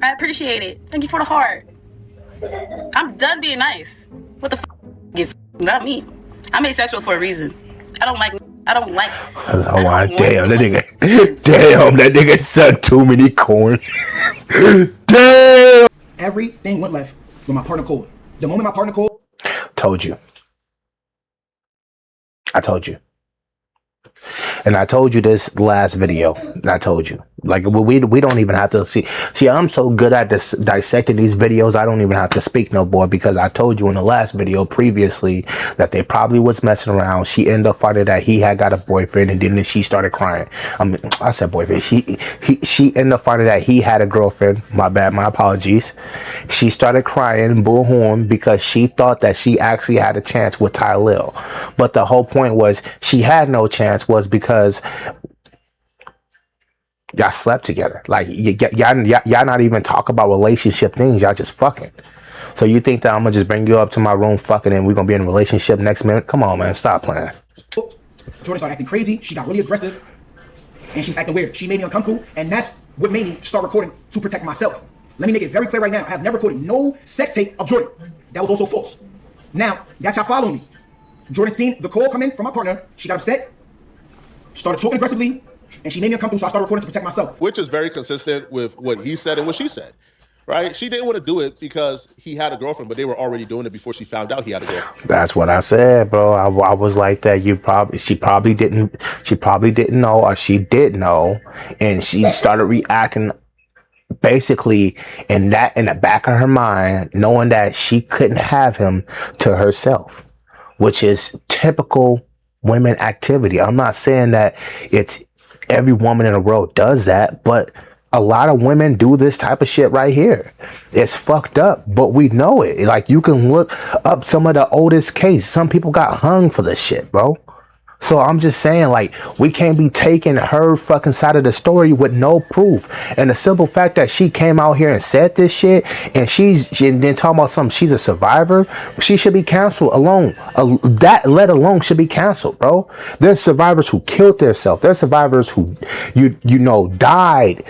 I appreciate it. Thank you for the heart. I'm done being nice. What the give? Not me. I'm asexual for a reason. I don't like. Oh my damn, that nigga. Damn, that nigga said too many corn. Damn. Everything went left when my partner called. The moment my partner called. Told you. I told you. And I told you this last video. I told you. Like, we don't even have to see. I'm so good at this dissecting these videos, I don't even have to speak no more, because I told you in the last video previously that they probably was messing around. She ended up finding that he had got a boyfriend, and then she started crying. I said boyfriend. She ended up finding that he had a girlfriend. My bad. My apologies. She started crying, boo-hooing, because she thought that she actually had a chance with Tylil. But the whole point was she had no chance was because y'all slept together. Like, y'all not even talk about relationship things. Y'all just fucking. So you think that I'm gonna just bring you up to my room fucking and we're gonna be in a relationship next minute? Come on, man. Stop playing. Jourdin started acting crazy. She got really aggressive. And she's acting weird. She made me uncomfortable. And that's what made me start recording to protect myself. Let me make it very clear right now. I have never recorded no sex tape of Jourdin. That was also false. Now, that y'all following me. Jourdin seen the call come in from my partner. She got upset. Started talking aggressively. And she made me uncomfortable, so I started recording to protect myself. Which is very consistent with what he said and what she said, right? She didn't want to do it because he had a girlfriend, but they were already doing it before she found out he had a girlfriend. That's what I said, bro. I was like that. She probably didn't know, or she did know, and she started reacting basically in the back of her mind, knowing that she couldn't have him to herself, which is typical women activity. I'm not saying that it's every woman in the world does that, but a lot of women do this type of shit right here. It's fucked up, but we know it. Like, you can look up some of the oldest cases. Some people got hung for this shit, bro. So I'm just saying, like, we can't be taking her fucking side of the story with no proof. And the simple fact that she came out here and said this shit, and she then talking about something, she's a survivor, she should be canceled alone. That let alone should be canceled, bro. There's survivors who killed themselves. There's survivors who, you know, died.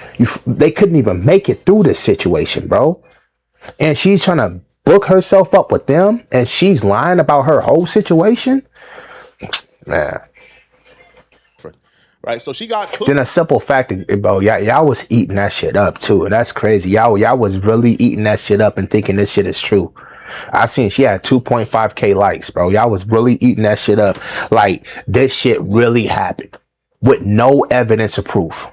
They couldn't even make it through this situation, bro. And she's trying to book herself up with them, and she's lying about her whole situation. Man. Right, so she got cooked. Then a simple fact, bro, y'all was eating that shit up too, and that's crazy. Y'all was really eating that shit up and thinking this shit is true. I seen she had 2.5K likes, bro. Y'all was really eating that shit up like this shit really happened with no evidence of proof,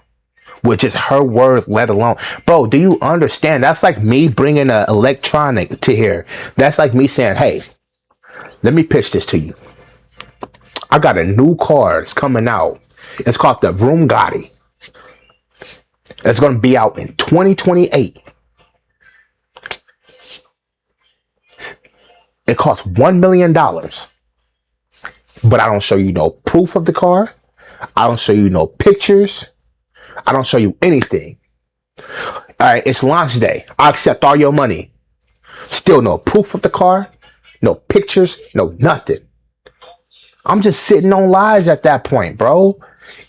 which is her word, let alone. Bro, do you understand? That's like me bringing an electronic to here. That's like me saying, hey, let me pitch this to you. I got a new car that's coming out. It's called the Vroom Gotti. It's going to be out in 2028. It costs $1 million. But I don't show you no proof of the car. I don't show you no pictures. I don't show you anything. All right, it's launch day. I accept all your money. Still no proof of the car. No pictures. No nothing. I'm just sitting on lies at that point, bro.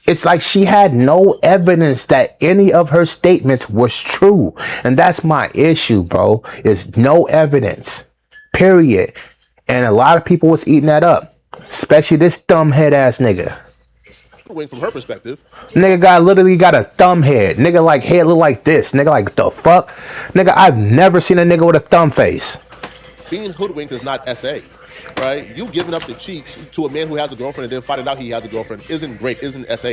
It's like she had no evidence that any of her statements was true. And that's my issue, bro, is no evidence, period. And a lot of people was eating that up, especially this thumbhead ass nigga. From her perspective, nigga literally got a thumb head. Nigga like head look like this. Nigga like the fuck? Nigga, I've never seen a nigga with a thumb face. Being hoodwinked is not SA. Right, you giving up the cheeks to a man who has a girlfriend and then finding out he has a girlfriend isn't great, isn't SA.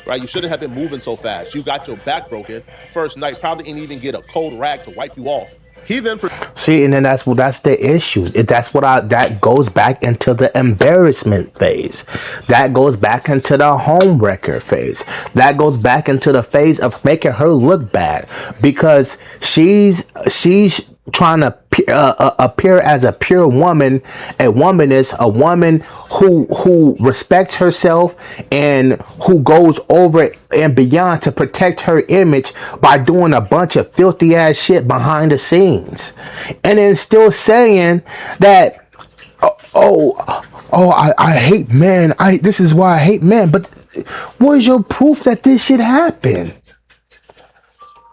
Right, you shouldn't have been moving so fast. You got your back broken first night, probably didn't even get a cold rag to wipe you off. He then see, and then that's the issue. That goes back into the embarrassment phase. That goes back into the home wrecker phase. That goes back into the phase of making her look bad because she's trying to appear as a pure woman. A woman is a woman who respects herself and who goes over and beyond to protect her image by doing a bunch of filthy ass shit behind the scenes, and then still saying that I hate men. This is why I hate men. But where's your proof that this shit happened?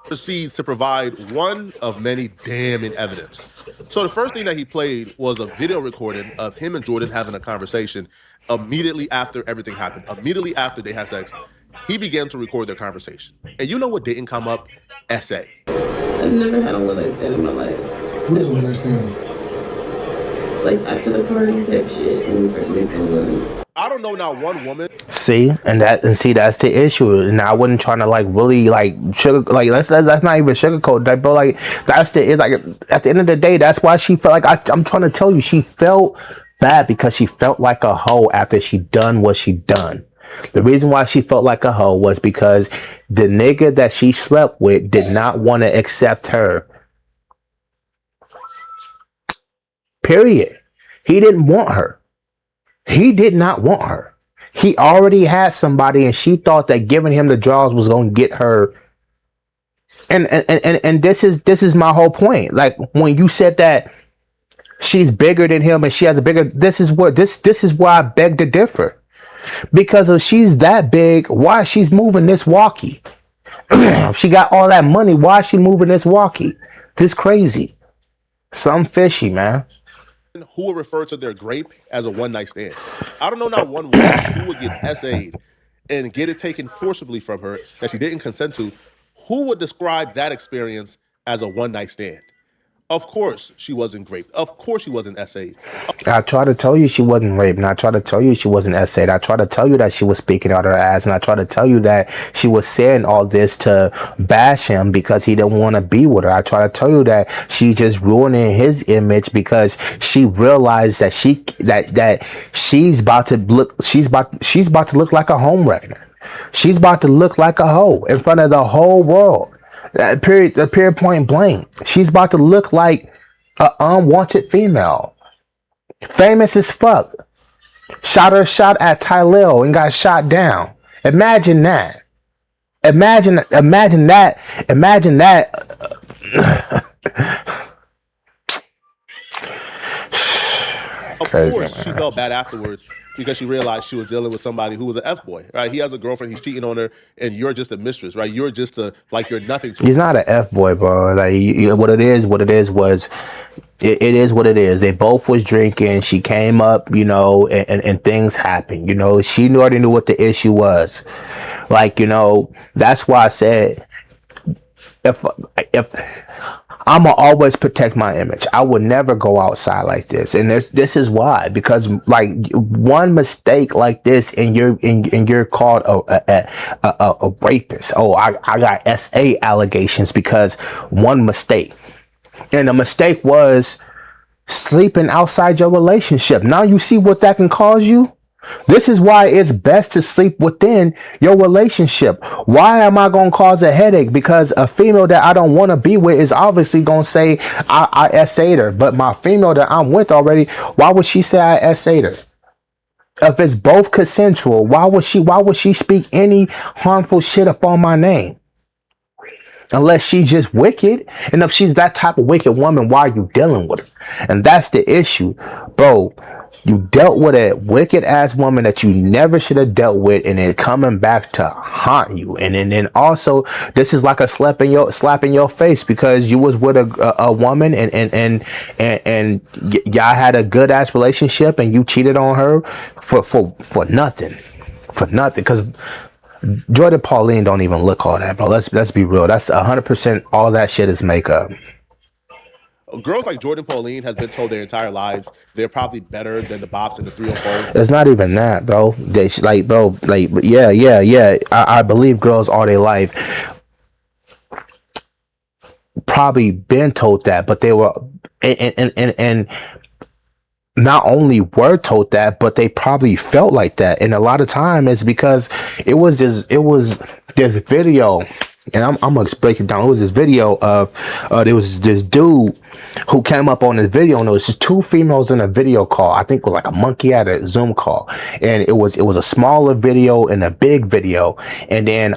proceeds to provide one of many damning evidence. So the first thing that he played was a video recording of him and Jourdin having a conversation immediately after everything happened. Immediately after they had sex, he began to record their conversation. And you know what didn't come up? SA. I've never had a one-night stand in my life. What is a one-night stand? Like after the party type shit when you first meet someone. I don't know not one woman. See, that's the issue. And I wasn't trying to like really like sugar, like that's not even sugarcoat that, bro. Like that's the it, like at the end of the day, that's why she felt like I'm trying to tell you, she felt bad because she felt like a hoe after she done what she done. The reason why she felt like a hoe was because the nigga that she slept with did not want to accept her. Period. He didn't want her. He did not want her. He already had somebody, and she thought that giving him the draws was going to get her. And this is my whole point. Like when you said that she's bigger than him and she has a bigger, this is why I beg to differ. Because if she's that big, why she's moving this walkie? If she got all that money, why is she moving this walkie? This crazy. Something fishy, man. Who would refer to their grape as a one-night stand. I don't know not one woman who would get SA'd and get it taken forcibly from her that she didn't consent to. Who would describe that experience as a one-night stand? Of course she wasn't raped. Of course she wasn't SA'd. I try to tell you she wasn't raped, and I try to tell you she wasn't essayed. I try to tell you that she was speaking out her ass, and I try to tell you that she was saying all this to bash him because he didn't want to be with her. I try to tell you that she's just ruining his image because she realized that she's about to look like a home wrecker. She's about to look like a hoe in front of the whole world. Period, point blank. She's about to look like an unwanted female. Famous as fuck. Shot at Tylil and got shot down. Imagine that. Imagine that. Of course, she felt bad afterwards because she realized she was dealing with somebody who was an F-boy, right? He has a girlfriend, he's cheating on her, and you're just a mistress, right? You're just you're nothing to him. He's not an F-boy, bro. Like, what it is was, it is what it is. They both was drinking. She came up, and things happened. She already knew what the issue was. Like, that's why I said, if I'ma always protect my image. I would never go outside like this, and this is why. Because like one mistake like this, and you're called a rapist. Oh, I got SA allegations because one mistake, and the mistake was sleeping outside your relationship. Now you see what that can cause you. This is why it's best to sleep within your relationship. Why am I going to cause a headache? Because a female that I don't want to be with is obviously going to say I SA'd her. But my female that I'm with already, why would she say I SA'd her? If it's both consensual, why would she speak any harmful shit up on my name? Unless she's just wicked. And if she's that type of wicked woman, why are you dealing with her? And that's the issue, bro. You dealt with a wicked ass woman that you never should have dealt with, and it coming back to haunt you. And then also, this is like a slap in your face because you was with a woman and y'all had a good ass relationship and you cheated on her for nothing, because Jourdin Pauline don't even look all that, bro. Let's be real. That's 100% all that shit is makeup. Girls like Jourdin Pauline has been told their entire lives they're probably better than the bops and the 304s. It's not even that, bro. I believe girls all their life probably been told that, but they were and not only were told that, but they probably felt like that. And a lot of time it's because it was this video. And I'm gonna break it down. It was this video of there was this dude who came up on this video, and there was just two females in a video call. I think it was like a monkey at a Zoom call, and it was a smaller video and a big video. And then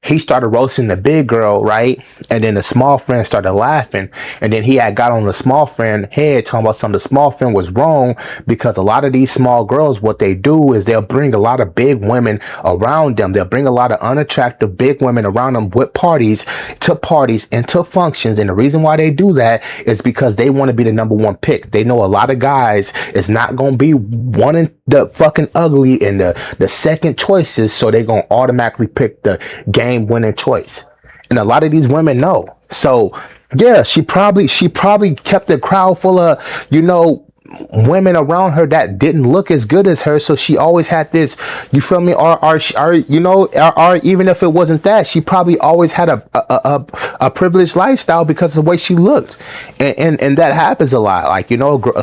he started roasting the big girl, right? And then the small friend started laughing. And then he had got on the small friend head talking about something the small friend was wrong, because a lot of these small girls, what they do is they'll bring a lot of big women around them. They'll bring a lot of unattractive big women around them with parties and to functions. And the reason why they do that is because they want to be the number one pick. They know a lot of guys is not going to be wanting the fucking ugly and the second choices. So they're going to automatically pick the game winning choice, and a lot of these women know. So yeah, she probably kept the crowd full of women around her that didn't look as good as her. So she always had this, you feel me, or even if it wasn't that, she probably always had a privileged lifestyle because of the way she looked, and that happens a lot. Like,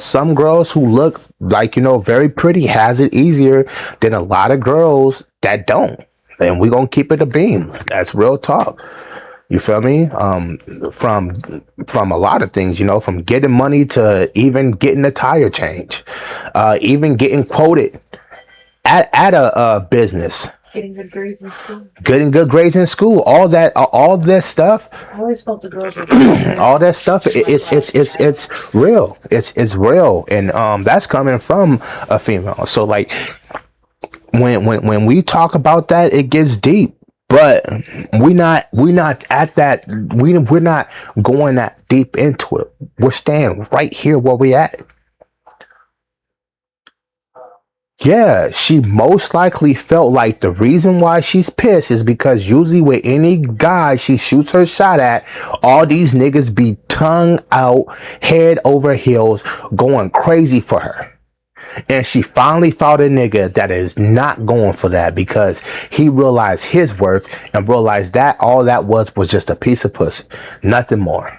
some girls who look like, very pretty has it easier than a lot of girls that don't. And we're gonna keep it a beam. That's real talk. You feel me? From a lot of things, from getting money to even getting a tire change, even getting quoted at a business. Getting good grades in school. Getting good grades in school. All that stuff. I always felt the girls were all that stuff. It's real. It's real, and that's coming from a female. So like, when we talk about that, it gets deep, but we're not at that. We're not going that deep into it. We're staying right here where we at. Yeah, she most likely felt like the reason why she's pissed is because usually with any guy she shoots her shot at, all these niggas be tongue out, head over heels, going crazy for her. And she finally found a nigga that is not going for that, because he realized his worth and realized that all that was just a piece of pussy, nothing more.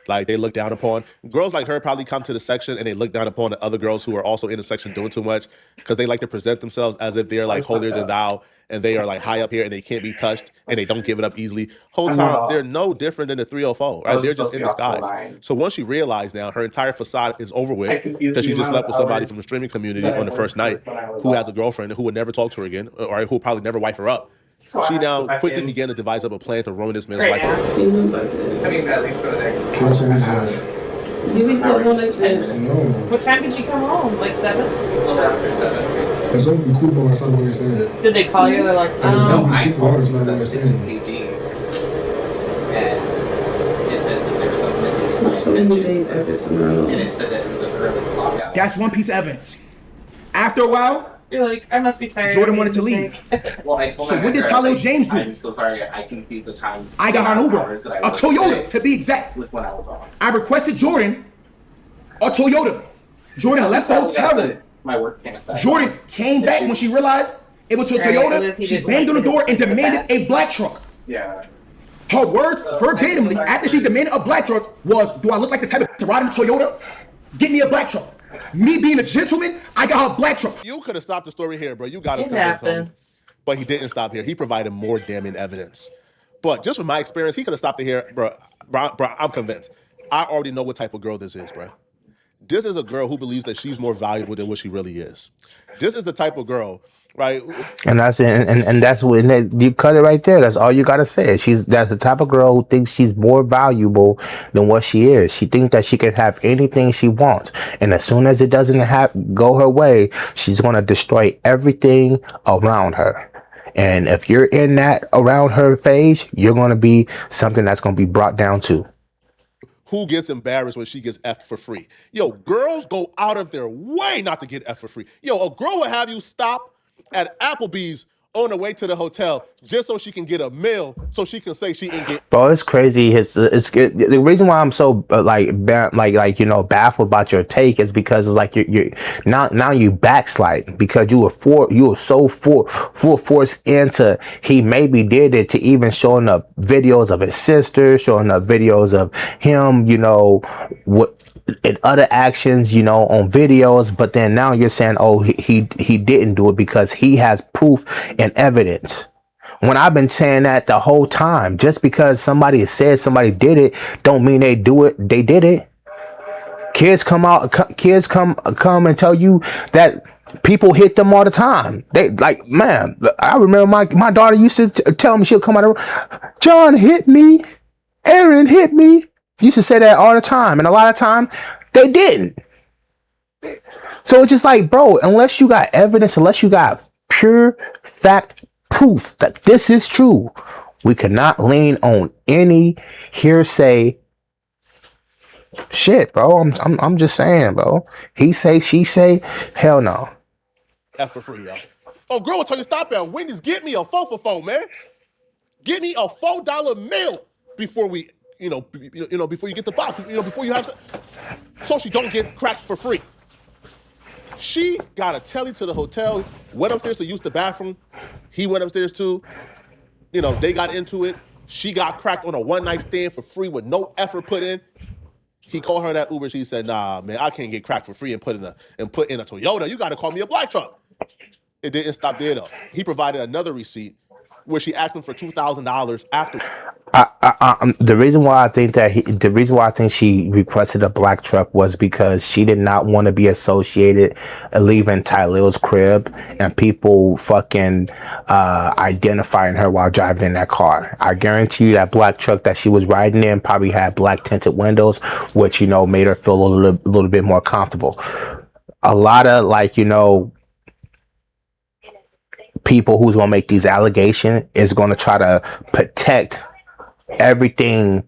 Like, they look down upon girls like her, probably come to the section and they look down upon the other girls who are also in the section doing too much, because they like to present themselves as if they're like holier than thou and they are like high up here and they can't be touched and they don't give it up easily. Whole time they're no different than the 304, right? They're just in disguise. So once she realized now her entire facade is over with, because she just slept with somebody from the streaming community on the first night who has a girlfriend who would never talk to her again, or who would probably never wife her up. She now quickly began to devise up a plan to ruin this man's life. I mean, at least for the next. Do we still want to? No. What time did you come home? Like 7? A little after 7. It's over the cool bar, it's not what you're saying. Did they call you? They're like, No, I speak called words, not the understand. PG. And it said that there was something. So many days after tomorrow. And it said that it was an early lockout. That's one piece of evidence. After a while, you're like, I must be tired. Jourdin wanted to leave. Well, I told So my what did manager, Talil like, James do? I'm so sorry, I confused the time. I got her an Uber, hours that I a worked Toyota today to be exact. with when I was on. I requested Jourdin a Toyota. Jourdin left the hotel room. My work can't stop. Jourdin came back when she realized it was a Toyota. She banged on the door and demanded a black truck. Yeah. Her words verbatimly after she demanded a black truck was, "Do I look like the type of to ride in a Toyota? Get me a black truck." Me being a gentleman, I got her a black truck. You could have stopped the story here, bro. You got us It convinced, homie. happens. But he didn't stop here. He provided more damning evidence. But just from my experience, he could have stopped it here, bro. Bro, I'm convinced. I already know what type of girl this is, bro. This is a girl who believes that she's more valuable than what she really is. This is the type of girl, right? And that's and that's when you cut it right there. That's all you gotta say. That's the type of girl who thinks she's more valuable than what she is. She thinks that she can have anything she wants, and as soon as it doesn't go her way, she's gonna destroy everything around her. And if you're in that around her phase, you're gonna be something that's gonna be brought down too. Who gets embarrassed when she gets effed for free? Yo, girls go out of their way not to get effed for free. Yo, a girl will have you stop at Applebee's on the way to the hotel just so she can get a meal, so she can say she didn't get. Bro, it's crazy. It's the reason why I'm so baffled about your take is because it's like you now you backslide because you were so full force into he maybe did it, to even showing up videos of his sister, showing up videos of him, what in other actions, on videos, but then now you're saying, oh, he didn't do it because he has proof and evidence. When I've been saying that the whole time, just because somebody said somebody did it, don't mean they did it. Kids come and tell you that People hit them all the time. They like, man, I remember my daughter used to tell me, she'll come out of the room, John hit me, Aaron hit me. She used to say that all the time, and a lot of time they didn't. So it's just like, bro, unless you got evidence, unless you got pure fact proof that this is true, we cannot lean on any hearsay shit, bro. I'm just saying, bro. He say, she say, hell no. F for free, y'all. Oh, girl, will tell you stop at Wendy's. Get me a 4 for 4, man. Get me a $4 meal before we, before you get the box, before you have, so she don't get cracked for free. She got a telly to the hotel, went upstairs to use the bathroom. He went upstairs too. They got into it. She got cracked on a one-night stand for free with no effort put in. He called her that Uber. She said, nah, man, I can't get cracked for free and put in a Toyota. You got to call me a black truck. It didn't stop there, though. He provided another receipt where she asked him for $2,000 after. The reason why I think she requested a black truck was because she did not want to be associated leaving Tylil's crib and people fucking identifying her while driving in that car. I guarantee you that black truck that she was riding in probably had black tinted windows, which made her feel a little bit more comfortable. A lot of people who's gonna make these allegations is gonna try to protect everything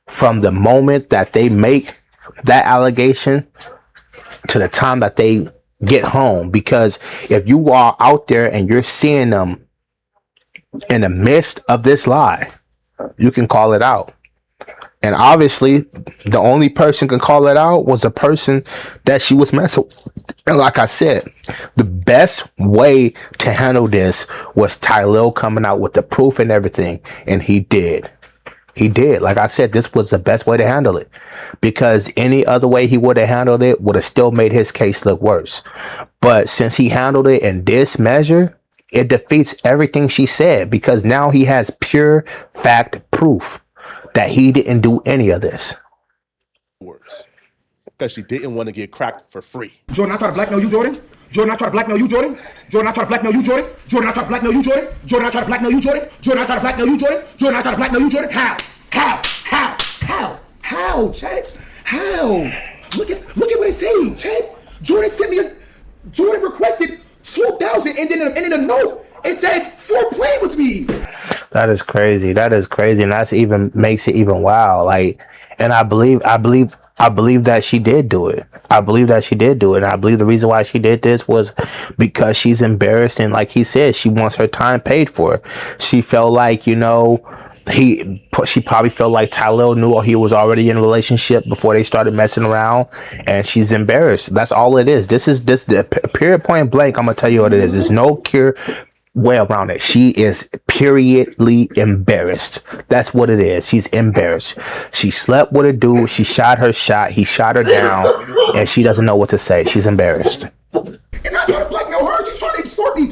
from the moment that they make that allegation to the time that they get home. Because if you are out there and you're seeing them in the midst of this lie, you can call it out. And obviously, the only person can call it out was the person that she was messing with. And like I said, the best way to handle this was Tylil coming out with the proof and everything. And he did. He did. Like I said, this was the best way to handle it. Because any other way he would have handled it would have still made his case look worse. But since he handled it in this measure, it defeats everything she said. Because now he has pure fact proof that he didn't do any of this. Because she didn't want to get cracked for free. Jourdin, I try to blackmail you, Jourdin. Jourdin, I try to blackmail you, Jourdin. Jourdin, I try to blackmail you, Jourdin. Jourdin, I try to blackmail you, Jourdin. Jourdin, I try to blackmail you, Jourdin. Jourdin, I try to blackmail you, Jourdin. Jourdin, I try to blackmail you, Jourdin. How, Chad? How? Look at what it says, Chad. Jourdin sent me Jourdin requested 2,000 and then in a note it says for playing with me. That is crazy. And that's even makes it even wild. And I believe that she did do it. And I believe the reason why she did this was because she's embarrassed. And like he said, she wants her time paid for. She felt like, she probably felt like Tylil knew he was already in a relationship before they started messing around. And she's embarrassed. That's all it is. This the period point blank. I'm going to tell you what it is. There's no cure way around it. She is periodly embarrassed. That's what it is. She's embarrassed. She slept with a dude. She shot her shot. He shot her down, and she doesn't know what to say. She's embarrassed. And I try to blackmail her. She's trying to extort me.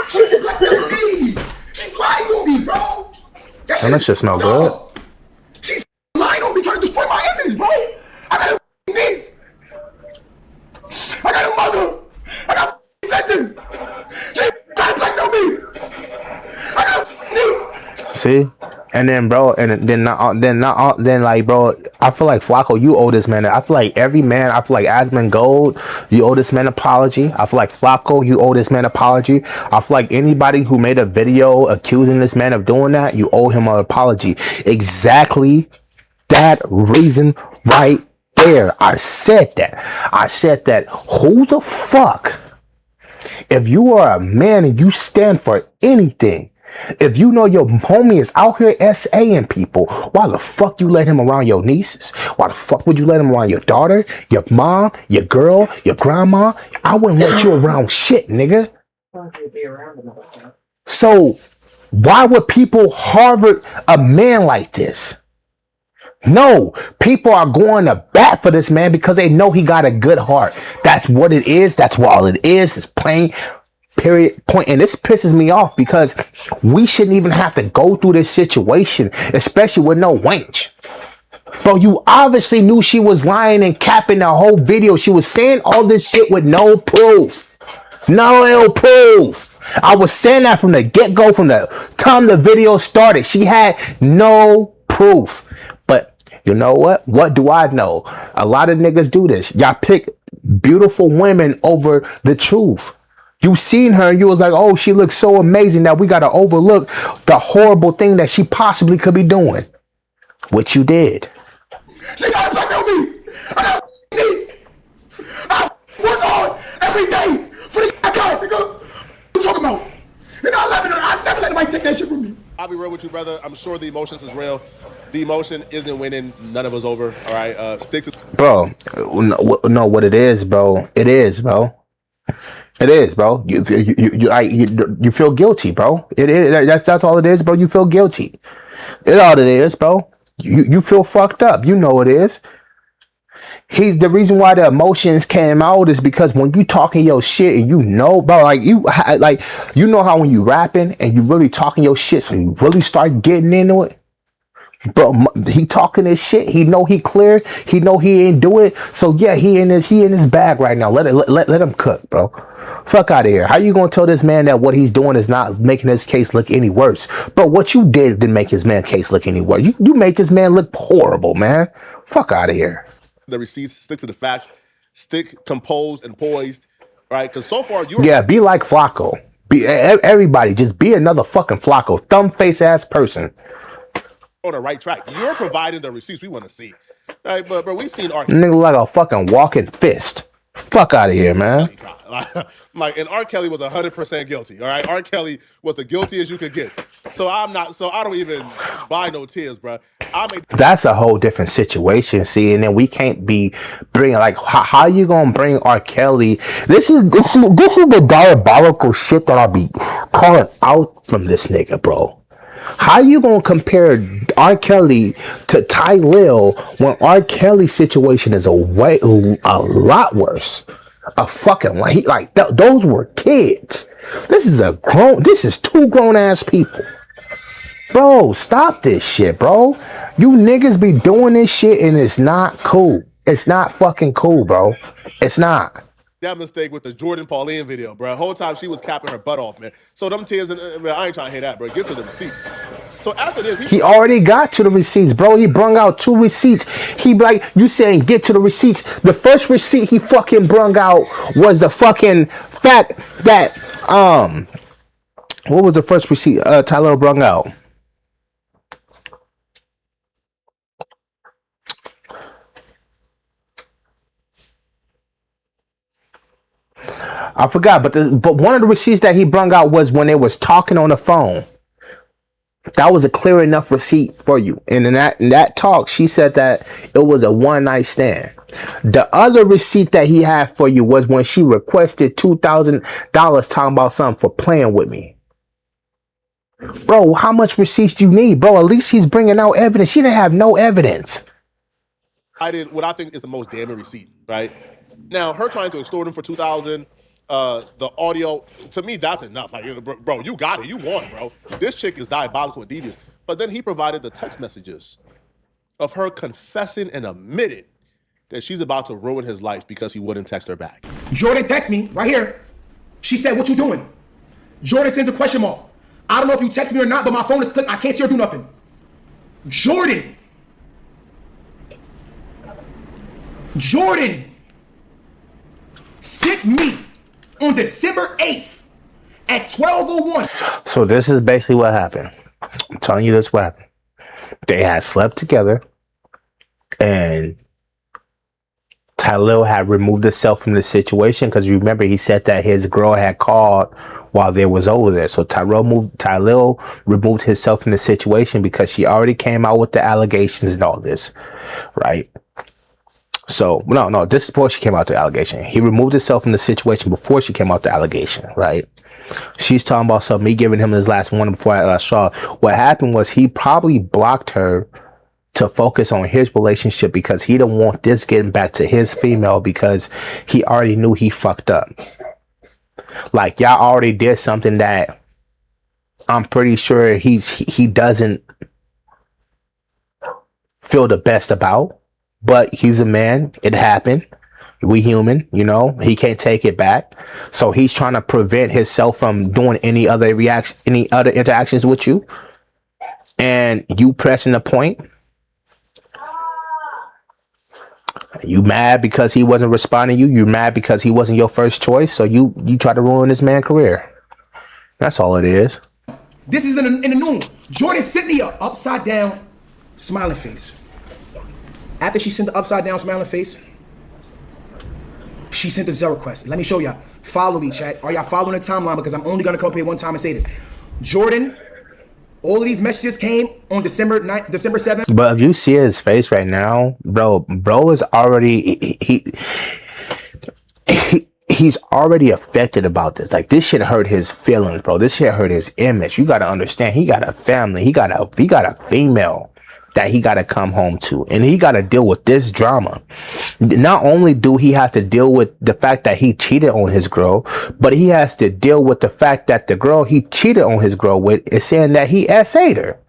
She's blackmailing me. She's lying on me, bro. And that shit smell good. She's lying on me, trying to destroy my image, bro. I got a niece. I got a mother. I got a sister. She trying to blackmail me. I got a niece. See? And then, bro, then like, bro, I feel like Flacco, you owe this man. I feel like every man, I feel like Asmon Gold, you owe this man an apology. I feel like Flacco, you owe this man an apology. I feel like anybody who made a video accusing this man of doing that, you owe him an apology. Exactly that reason right there. I said that. Who the fuck? If you are a man and you stand for anything, if you know your homie is out here SAing people, why the fuck you let him around your nieces? Why the fuck would you let him around your daughter, your mom, your girl, your grandma? I wouldn't let you around shit, nigga. So why would people harbor a man like this? No, people are going to bat for this man because they know he got a good heart. That's what it is. That's what all it is. It's plain. Period point. And this pisses me off because we shouldn't even have to go through this situation, especially with no wench. Bro, you obviously knew she was lying and capping the whole video. She was saying all this shit with no proof. No proof. I was saying that from the get-go, from the time the video started. She had no proof. But you know what? What do I know? A lot of niggas do this. Y'all pick beautiful women over the truth. You seen her, you was like, oh, she looks so amazing that we gotta overlook the horrible thing that she possibly could be doing. Which you did. She got to blackmail me. I got needs. I work hard every day for this account, nigga. What you talking about? And I never let anybody take that shit from me. I'll be real with you, brother. I'm sure the emotions is real. The emotion isn't winning. None of us over. All right. Stick to. Bro, no, what it is, bro. It is, bro. It is, bro. You feel guilty, bro. It is. That's all it is, bro. You feel guilty. It's all it is, bro. You feel fucked up. You know it is. He's the reason why the emotions came out is because when you talking your shit and you know, bro, like you know how when you rapping and you really talking your shit, so you really start getting into it. Bro, he talking his shit. He know he clear. He know he ain't do it. So yeah, he in his bag right now. Let him cook, bro. Fuck out of here. How you gonna tell this man that what he's doing is not making his case look any worse? But what you did didn't make his man case look any worse. You make this man look horrible, man. Fuck out of here. The receipts, stick to the facts, stick composed and poised, right? Because so far be like Flacco. Be everybody. Just be another fucking Flacco, thumb face ass person. On the right track. You're providing the receipts we want to see, right? But we seen R. Nigga like a fucking walking fist. Fuck out of here, man. Like, and R. Kelly was 100% guilty. All right, R. Kelly was the guiltiest you could get. So I don't even buy no tears, bro. That's a whole different situation. See, and then we can't be bringing like how you gonna bring R. Kelly? This is the diabolical shit that I'll be calling out from this nigga, bro. How you gonna compare R. Kelly to Ty Lil when R. Kelly's situation is a lot worse? A fucking those were kids. This is two grown ass people. Bro, stop this shit, bro. You niggas be doing this shit and it's not cool. It's not fucking cool, bro. It's not. That mistake with the Jourdin Pauline video, bro. The whole time she was capping her butt off, man. So them tears, man, I ain't trying to hear that, bro. Get to the receipts. So after this, he already got to the receipts, bro. He brung out 2 receipts. He like, you saying get to the receipts. The first receipt he fucking brung out was the fucking fact that, what was the first receipt Tyler brung out? I forgot, but one of the receipts that he brung out was when they was talking on the phone. That was a clear enough receipt for you. And in that talk, she said that it was a one-night stand. The other receipt that he had for you was when she requested $2,000 talking about something for playing with me. Bro, how much receipts do you need? Bro, at least he's bringing out evidence. She didn't have no evidence. I did what I think is the most damning receipt, right? Now, her trying to extort him for $2,000, the audio, to me, that's enough. Like, bro, you got it. You won, bro. This chick is diabolical and devious. But then he provided the text messages of her confessing and admitting that she's about to ruin his life because he wouldn't text her back. Jourdin texts me right here. She said, "What you doing?" Jourdin sends a question mark. I don't know if you text me or not, but my phone is clicked. I can't see or do nothing. Jourdin sent me on December 8th at 12:01. So this is basically what happened. I'm telling you this what happened. They had slept together and Tylil had removed himself from the situation because remember he said that his girl had called while they was over there. So Tylil removed himself from the situation because she already came out with the allegations and all this, right? So no, this is before she came out the allegation. He removed himself from the situation before she came out the allegation, right? She's talking about something, me giving him his last warning before I saw. What happened was he probably blocked her to focus on his relationship because he didn't want this getting back to his female because he already knew he fucked up. Like y'all already did something that I'm pretty sure he doesn't feel the best about. But he's a man. It happened. We human, you know. He can't take it back. So he's trying to prevent himself from doing any other interactions with you. And you pressing the point. You mad because he wasn't responding to you. You mad because he wasn't your first choice. So you try to ruin this man's career. That's all it is. This is in the noon. Jourdin sent me a upside down smiling face. After she sent the upside down smiling face, she sent the Zell request. Let me show y'all. Follow me, chat. Are y'all following the timeline? Because I'm only gonna come up here one time and say this. Jourdin, all of these messages came on December 7th. But if you see his face right now, bro is already he's already affected about this. Like, this shit hurt his feelings, bro. This shit hurt his image. You gotta understand, he got a family. He got a female that he got to come home to, and he got to deal with this drama. Not only do he have to deal with the fact that he cheated on his girl, but he has to deal with the fact that the girl he cheated on his girl with is saying that he SA'd her.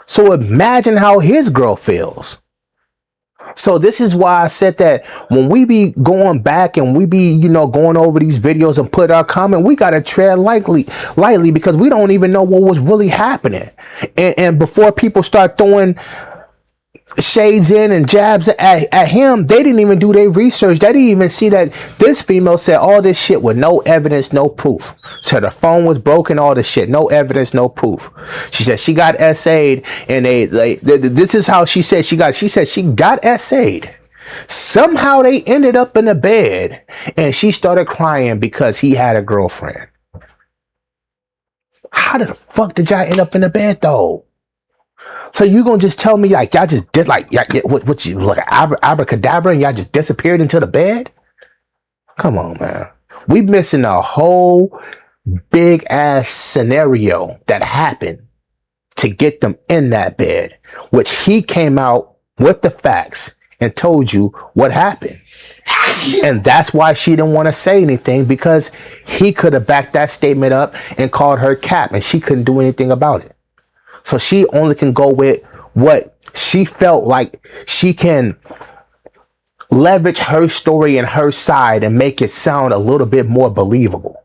So imagine how his girl feels. So this is why I said that when we be going back and we be, going over these videos and put our comment, we got to tread lightly because we don't even know what was really happening. And before people start throwing shades in and jabs at him, they didn't even do their research. They didn't even see that this female said all this shit with no evidence, no proof. So the phone was broken, all this shit, no evidence, no proof. She said she got SA'd, and this is how she said she got. She said she got SA'd. Somehow they ended up in the bed, and she started crying because he had a girlfriend. How the fuck did y'all end up in the bed though? So you gonna just tell me like y'all just did what you like abracadabra and y'all just disappeared into the bed? Come on, man. We missing a whole big ass scenario that happened to get them in that bed, which he came out with the facts and told you what happened. And that's why she didn't want to say anything, because he could have backed that statement up and called her cap, and she couldn't do anything about it. So she only can go with what she felt like she can leverage her story and her side and make it sound a little bit more believable.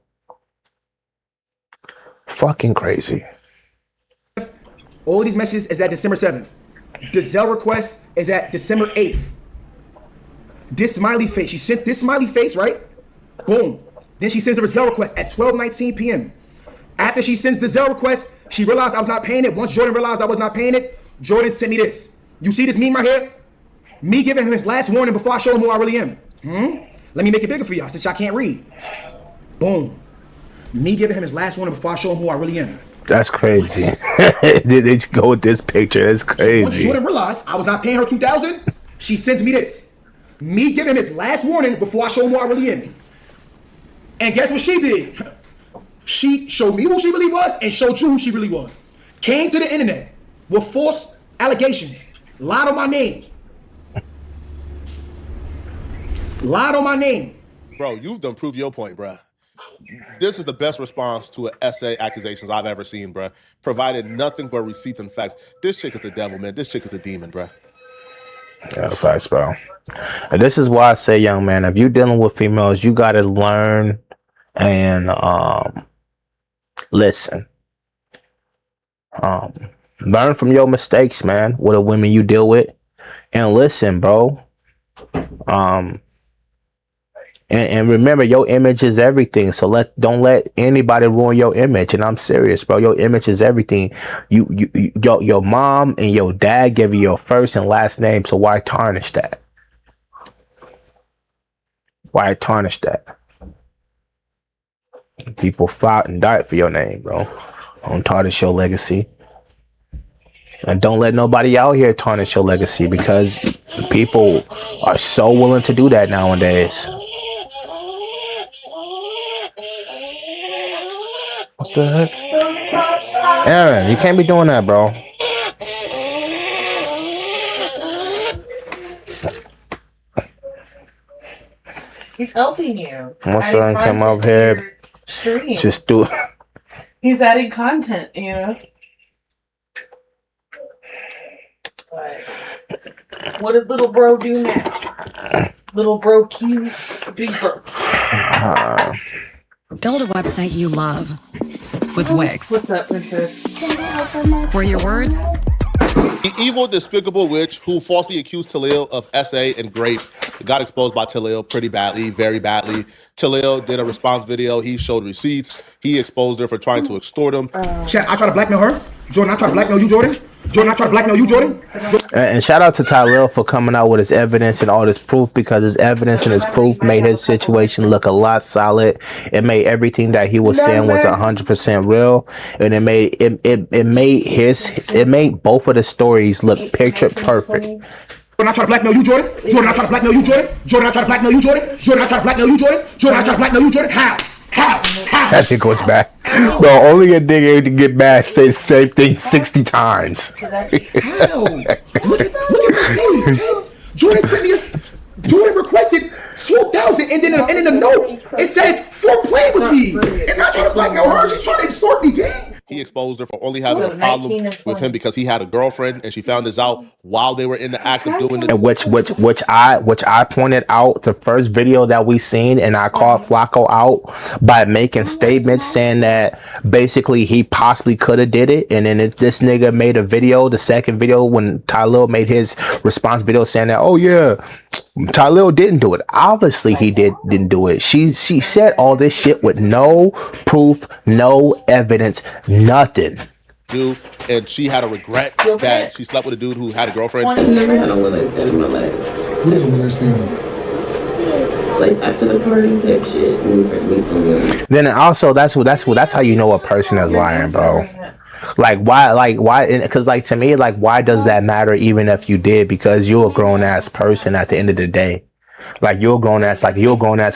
Fucking crazy. All of these messages is at December 7th. The Zell request is at December 8th. This smiley face, she sent this smiley face, right? Boom. Then she sends the Zell request at 12:19 p.m. After she sends the Zell request, she realized I was not paying it. Once Jourdin realized I was not paying it, Jourdin sent me this. You see this meme right here? Me giving him his last warning before I show him who I really am. Let me make it bigger for y'all since y'all can't read. Boom. Me giving him his last warning before I show him who I really am. That's crazy. They just go with this picture. That's crazy. Once Jourdin realized I was not paying her $2,000, she sends me this. Me giving him his last warning before I show him who I really am. And guess what she did? She showed me who she really was and showed you who she really was. Came to the internet with false allegations. Lied on my name. Lied on my name. Bro, you've done proved your point, bro. This is the best response to an SA accusations I've ever seen, bro. Provided nothing but receipts and facts. This chick is the devil, man. This chick is the demon, bro. Yeah, facts, bro. And this is why I say, young man, if you're dealing with females, you got to learn and listen. Learn from your mistakes, man, with the women you deal with. And listen, bro. And remember, your image is everything. So don't let anybody ruin your image. And I'm serious, bro. Your image is everything. Your mom and your dad gave you your first and last name. So why tarnish that? Why tarnish that? People fought and died for your name, bro. Don't tarnish your legacy. And don't let nobody out here tarnish your legacy, because people are so willing to do that nowadays. What the heck? Aaron, you can't be doing that, bro. He's helping you. My son come up here, just do it. He's adding content, What did little bro do now? Little bro cute, big bro. Build a website you love with Wix. What's up, princess? Where your words The evil, despicable witch who falsely accused Talil of SA and grape got exposed by Talil pretty badly, very badly. Talil did a response video. He showed receipts. He exposed her for trying to extort him. Chat, I try to blackmail her. Jourdin, I try to blackmail you, Jourdin. Jourdin, I try to blackmail you, Jourdin. And shout out to Talil for coming out with his evidence and all this proof, because his evidence and his proof made his situation look a lot solid. It made everything that he was saying was 100% real, and it made both of the stories look picture perfect. Jourdin, I try to blackmail you, Jourdin. Jourdin, I try to blackmail you, Jourdin. Jourdin, I try to blackmail you, Jourdin. Jourdin, I try to blackmail you, Jourdin. Jourdin, I try to blackmail you, Jourdin. How? That nigga was back. Bro, only a nigga to get mad say the same thing 60 times. How? Look at my page. Jourdin sent me Jourdin requested 2,000, and then in the note it says for playing with me. And not trying to blackmail her. She's trying to extort me, gang. He exposed her for only having a problem with him because he had a girlfriend, and she found this out while they were in the act of doing it. And which I pointed out the first video that we seen, and I called Flacco out by making statements saying that basically he possibly could have did it, and then this nigga made a video, the second video when Talil made his response video saying that, oh yeah, Talil didn't do it. Obviously he didn't do it. She said all this shit with no proof, no evidence, nothing. Dude, and she had a regret that she slept with a dude who had a girlfriend. I've never had a one-night stand in my life. What is a one-night stand? Like after the party type shit when you first meet someone. Then also that's how you know a person is lying, bro. Like why? Because like to me, like why does that matter even if you did? Because you're a grown ass person at the end of the day. Like you're a grown ass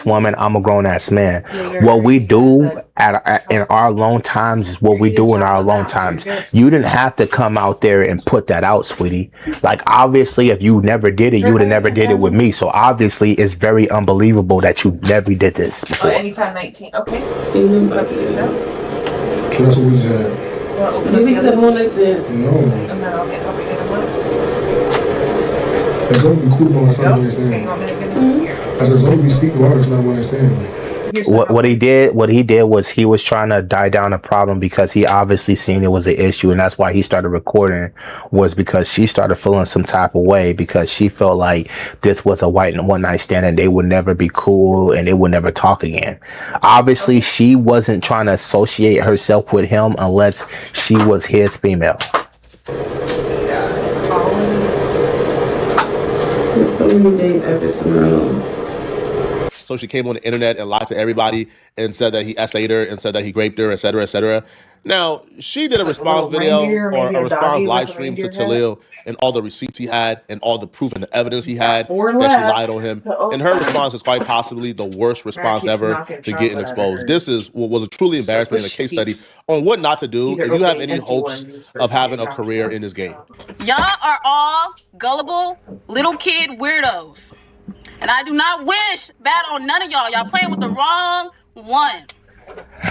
woman. I'm a grown ass man. What we do in our alone times is what we do in our alone times. You didn't have to come out there and put that out, sweetie. Like obviously, if you never did it, you would have never did it with me. So obviously, it's very unbelievable that you never did this before. Anytime 19. Okay. So that's what we just had. Do we just have one like that? No. And then I'll get a That's only cool about it's not one night stand. I said, as long as we speak about it, it's not one night stand. What he did was he was trying to die down a problem because he obviously seen it was an issue, and that's why he started recording, was because she started feeling some type of way because she felt like this was a one night stand and they would never be cool and they would never talk again. Obviously she wasn't trying to associate herself with him unless she was his female. It's so many days after tomorrow. So she came on the internet and lied to everybody and said that he SA'd her and said that he raped her, etc., etc. Now, she did a response video or a response live stream to Talil and all the receipts he had and all the proof and the evidence he had that she lied on him. And her response is quite possibly the worst response ever to getting exposed. This is what was a truly embarrassment in a case study on what not to do if you have any hopes of having a career in this game. Y'all are all gullible little kid weirdos. And I do not wish bad on none of y'all. Y'all playing with the wrong one.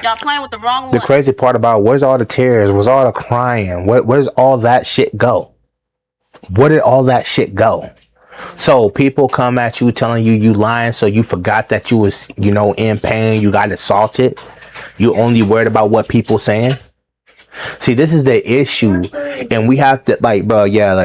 Y'all playing with the wrong one. The crazy part about where's all the tears, where's all the crying, where's all that shit go? Where did all that shit go? So people come at you telling you lying, so you forgot that you was, in pain, you got assaulted. You only worried about what people saying. See, this is the issue, and we have to,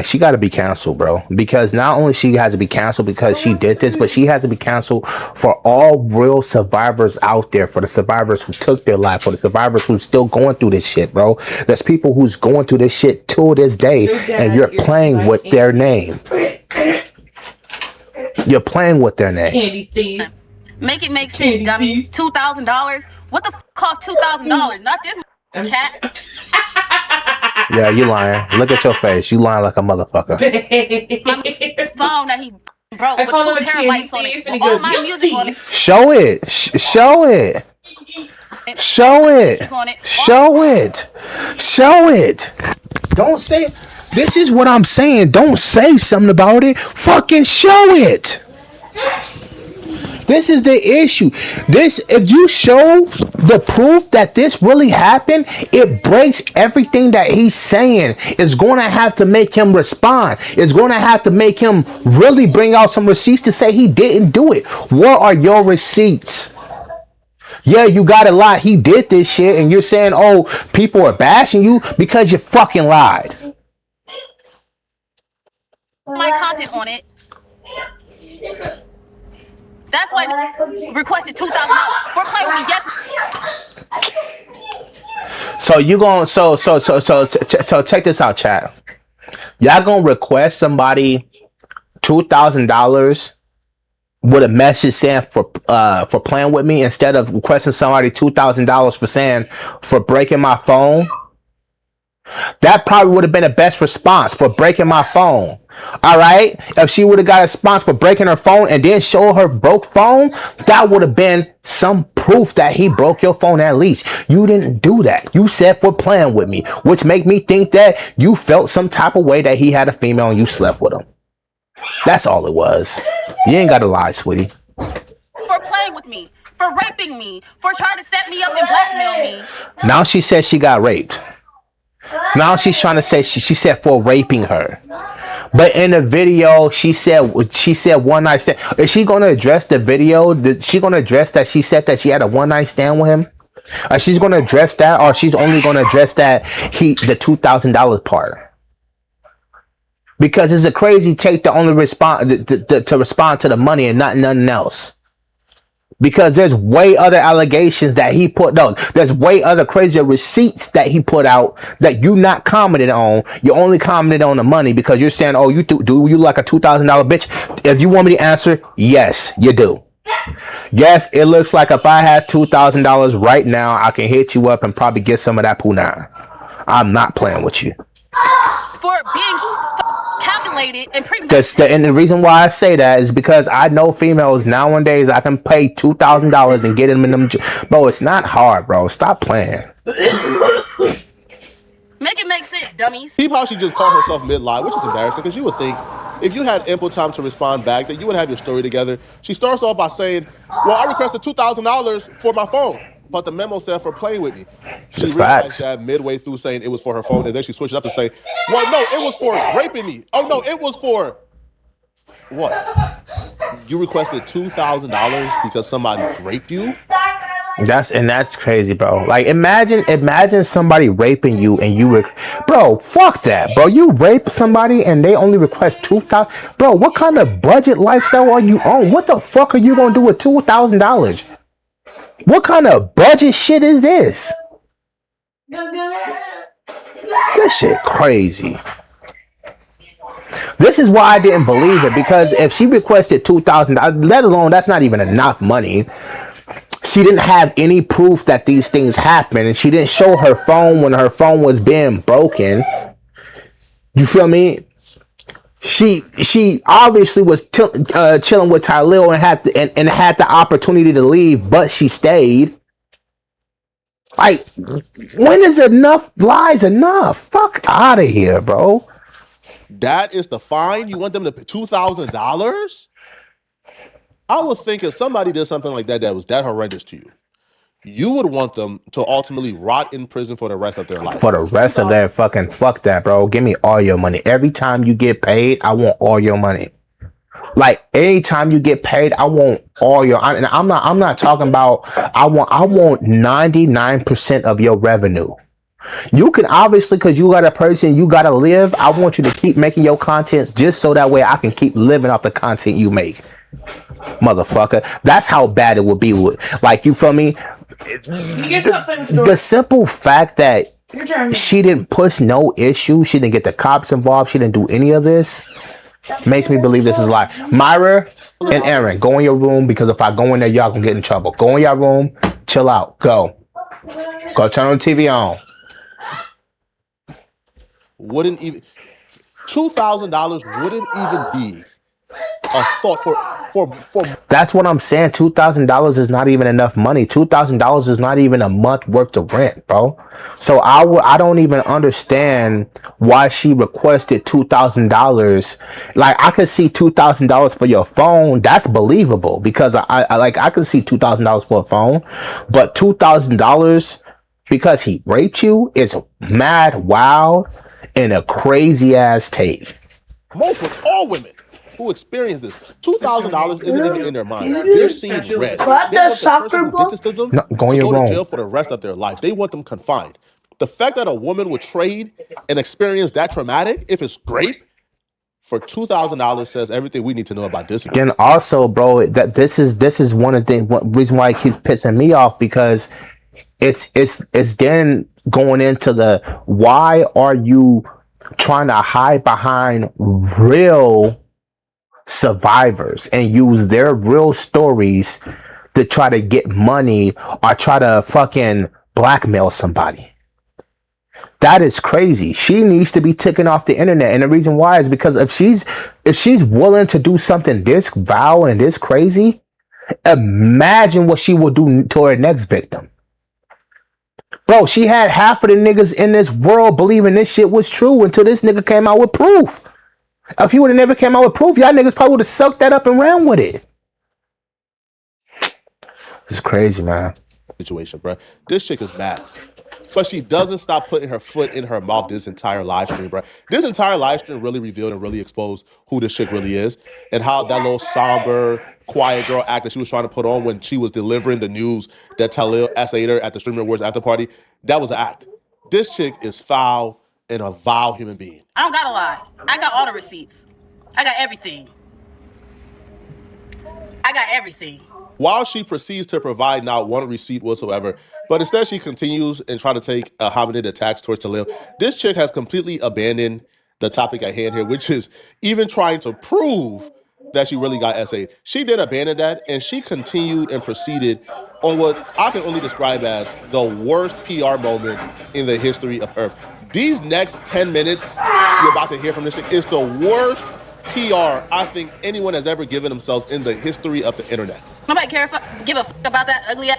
she got to be canceled, bro, because not only she has to be canceled because she did this, but she has to be canceled for all real survivors out there, for the survivors who took their life, for the survivors who's still going through this shit, bro. There's people who's going through this shit till this day, and you're playing with their name. You're playing with their name. Candy thief. Make it make sense, dummies. $2,000? What the cost $2,000? Not this cat. Yeah, you lying. Look at your face. You lying like a motherfucker. My phone that he broke with 2 terabytes on it. All my music on it. Show it. Show it. Show it. Show it. Show it. Don't say it. This is what I'm saying. Don't say something about it. Fucking show it. This is the issue. This, if you show the proof that this really happened, it breaks everything that he's saying. It's going to have to make him respond. It's going to have to make him really bring out some receipts to say he didn't do it. What are your receipts? Yeah, you got a lie. He did this shit, and you're saying, oh, people are bashing you because you fucking lied. My content on it. That's why I requested $2,000 for playing with me. Yes. So you going so check this out, chat. Y'all gonna request somebody $2,000 with a message saying for playing with me instead of requesting somebody $2,000 for saying for breaking my phone? That probably would have been the best response for breaking my phone. All right, if she would have got a response for breaking her phone and then show her broke phone, that would have been some proof that he broke your phone at least. You didn't do that. You said for playing with me, which make me think that you felt some type of way that he had a female and you slept with him. That's all it was. You ain't got to lie, sweetie. For playing with me, for raping me, for trying to set me up and blackmail me. Now she says she got raped. Now she's trying to say she said for raping her. But in the video, she said one night stand. Is she going to address the video? Is she going to address that she said that she had a one night stand with him? She's going to address that, or she's only going to address that the $2,000 part? Because it's a crazy take to only respond to respond to the money and nothing else. Because there's way other allegations that he put out. There's way other crazier receipts that he put out that you not commented on. You only commented on the money because you're saying, oh, you do you like a $2,000 bitch? If you want me to answer, yes, you do. Yes, it looks like if I had $2,000 right now, I can hit you up and probably get some of that punai. I'm not playing with you. For being calculated and premeditated. And the reason why I say that is because I know females nowadays. I can pay $2,000 and get them in them. Bro, it's not hard, bro. Stop playing. Make it make sense, dummies. See how she just called herself mid-lie, which is embarrassing because you would think if you had ample time to respond back that you would have your story together. She starts off by saying, well, I requested $2,000 for my phone, but the memo said for playing with me. She realized that midway through saying it was for her phone, and then she switched it up to say, well, no, it was for raping me. Oh, no, it was for what? You requested $2,000 because somebody raped you? That's crazy, bro. Like imagine somebody raping you and bro, fuck that, bro. You rape somebody and they only request $2,000. Bro, what kind of budget lifestyle are you on? What the fuck are you gonna do with $2,000? What kind of budget shit is this? This shit crazy. This is why I didn't believe it, because if she requested $2,000, let alone that's not even enough money. She didn't have any proof that these things happened, and she didn't show her phone when her phone was being broken. You feel me? She obviously was chilling with Tylil and had the opportunity to leave, but she stayed. Like, when is enough lies enough? Fuck out of here, bro. That is the fine? You want them to pay $2,000? I would think if somebody did something like that was that horrendous to you, you would want them to ultimately rot in prison for the rest of their life. For the rest of their fucking, fuck that, bro. Give me all your money. Every time you get paid, I want all your money. Like, anytime you get paid, I want all your, and I'm not talking about, I want 99% of your revenue. You can obviously, because you got a person, you got to live. I want you to keep making your content just so that way I can keep living off the content you make. Motherfucker. That's how bad it would be with, like, you feel me? The simple fact that she didn't push no issue, she didn't get the cops involved, she didn't do any of this, makes me believe this is a lie. Myra and Aaron, go in your room, because if I go in there, y'all gonna get in trouble. Go in your room, chill out, go turn the TV on. Wouldn't even $2,000 wouldn't even be a thought for That's what I'm saying. $2,000 is not even enough money. $2,000 is not even a month worth of rent, bro. So I don't even understand why she requested $2,000. Like, I could see $2,000 for your phone. That's believable because I could see $2,000 for a phone, but $2,000 because he raped you is mad wild and a crazy ass take. All women who experience this, $2,000 isn't even in their mind. They're seeing red. They want the person who did this to them to go to jail for the rest of their life. They want them confined. The fact that a woman would trade and experience that traumatic, if it's rape, for $2,000 says everything we need to know about this. Then also, bro, that this is one of the reason why it keeps pissing me off, because it's then going into the why are you trying to hide behind real survivors and use their real stories to try to get money or try to fucking blackmail somebody. That is crazy. She needs to be taken off the internet, and the reason why is because if she's willing to do something this vile and this crazy, imagine what she will do to her next victim. Bro, she had half of the niggas in this world believing this shit was true until this nigga came out with proof. If he would have never came out with proof, y'all niggas probably would have sucked that up and ran with it. It's crazy, man. Situation, bro. This chick is bad. But she doesn't stop putting her foot in her mouth this entire live stream, bro. This entire live stream really revealed and really exposed who this chick really is and how that little somber, quiet girl act that she was trying to put on when she was delivering the news that Talil essayed her at the Streamer Awards after party, that was an act. This chick is foul and a vile human being. I don't gotta lie. I got all the receipts. I got everything. While she proceeds to provide not one receipt whatsoever, but instead she continues and try to take a hominid attacks towards Talil. This chick has completely abandoned the topic at hand here, which is even trying to prove that she really got essayed. She did abandon that, and she continued and proceeded on what I can only describe as the worst PR moment in the history of Earth. These next 10 minutes you're about to hear from this chick is the worst PR I think anyone has ever given themselves in the history of the internet. Nobody give a fuck about that ugly ass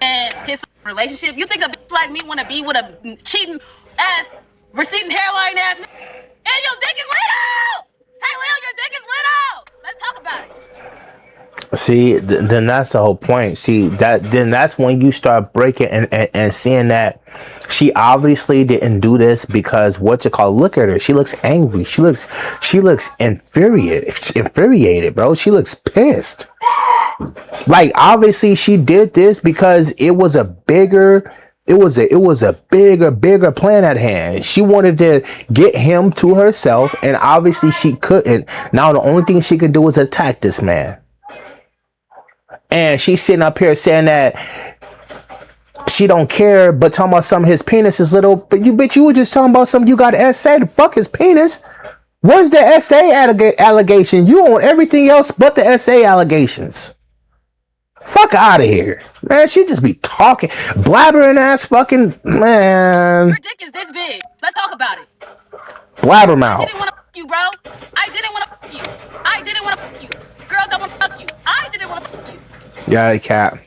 and his relationship. You think a bitch like me want to be with a cheating ass, receding hairline ass nigga? And your dick is little! Tyler, your dick is little! Let's talk about it. See, then that's the whole point. See, that's when you start breaking and seeing that she obviously didn't do this because look at her. She looks angry. She looks infuriated, bro. She looks pissed. Like, obviously she did this because it was a bigger plan at hand. She wanted to get him to herself, and obviously she couldn't. Now the only thing she could do was attack this man. And she's sitting up here saying that she don't care, but talking about some of his penis is little. But you were just talking about something you got to essay. Fuck his penis. Where's the essay allegation? You own everything else but the essay allegations. Fuck out of here, man. She just be talking, blabbering ass fucking man. Your dick is this big. Let's talk about it. Blabbermouth. I didn't want to fuck you, bro. I didn't want to fuck you. I didn't want to fuck you. Girls don't want to fuck you. I didn't want to fuck you. Yeah, cap.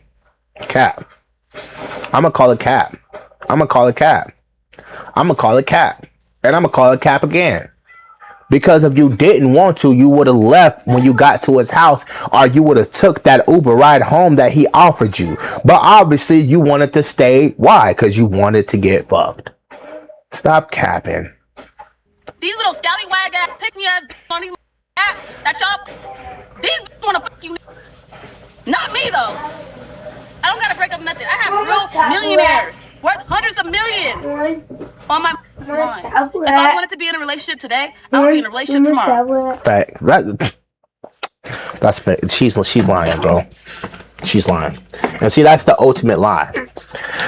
I'ma call it cap. And I'ma call it cap again. Because if you didn't want to, you would have left when you got to his house, or you would have took that Uber ride home that he offered you. But obviously you wanted to stay. Why? Because you wanted to get fucked. Stop capping. These little scallywag ass pick me ass on these apps that y'all, these want to fuck you. Not me though. I don't gotta break up nothing. I have real millionaires worth hundreds of millions on my mind. If I wanted to be in a relationship today, I would be in a relationship tomorrow. Fact. That's fact. She's lying, bro. She's lying. And see, that's the ultimate lie.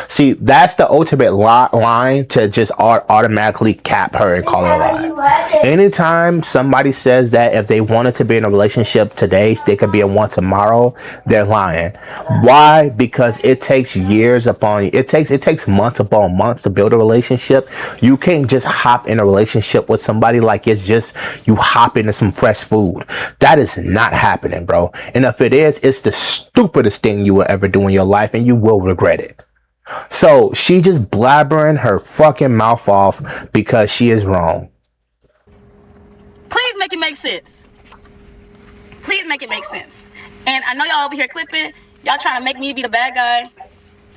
See, that's the ultimate line to just automatically cap her and call her a lie. Anytime somebody says that if they wanted to be in a relationship today, they could be in one tomorrow, they're lying. Why? Because it takes years upon it takes months upon months to build a relationship. You can't just hop in a relationship with somebody like it's just you hop into some fresh food. That is not happening, bro. And if it is, it's the stupidest thing you will ever do in your life, and you will regret it. So she just blabbering her fucking mouth off because she is wrong. Please make it make sense. Please make it make sense. And I know y'all over here clipping. Y'all trying to make me be the bad guy.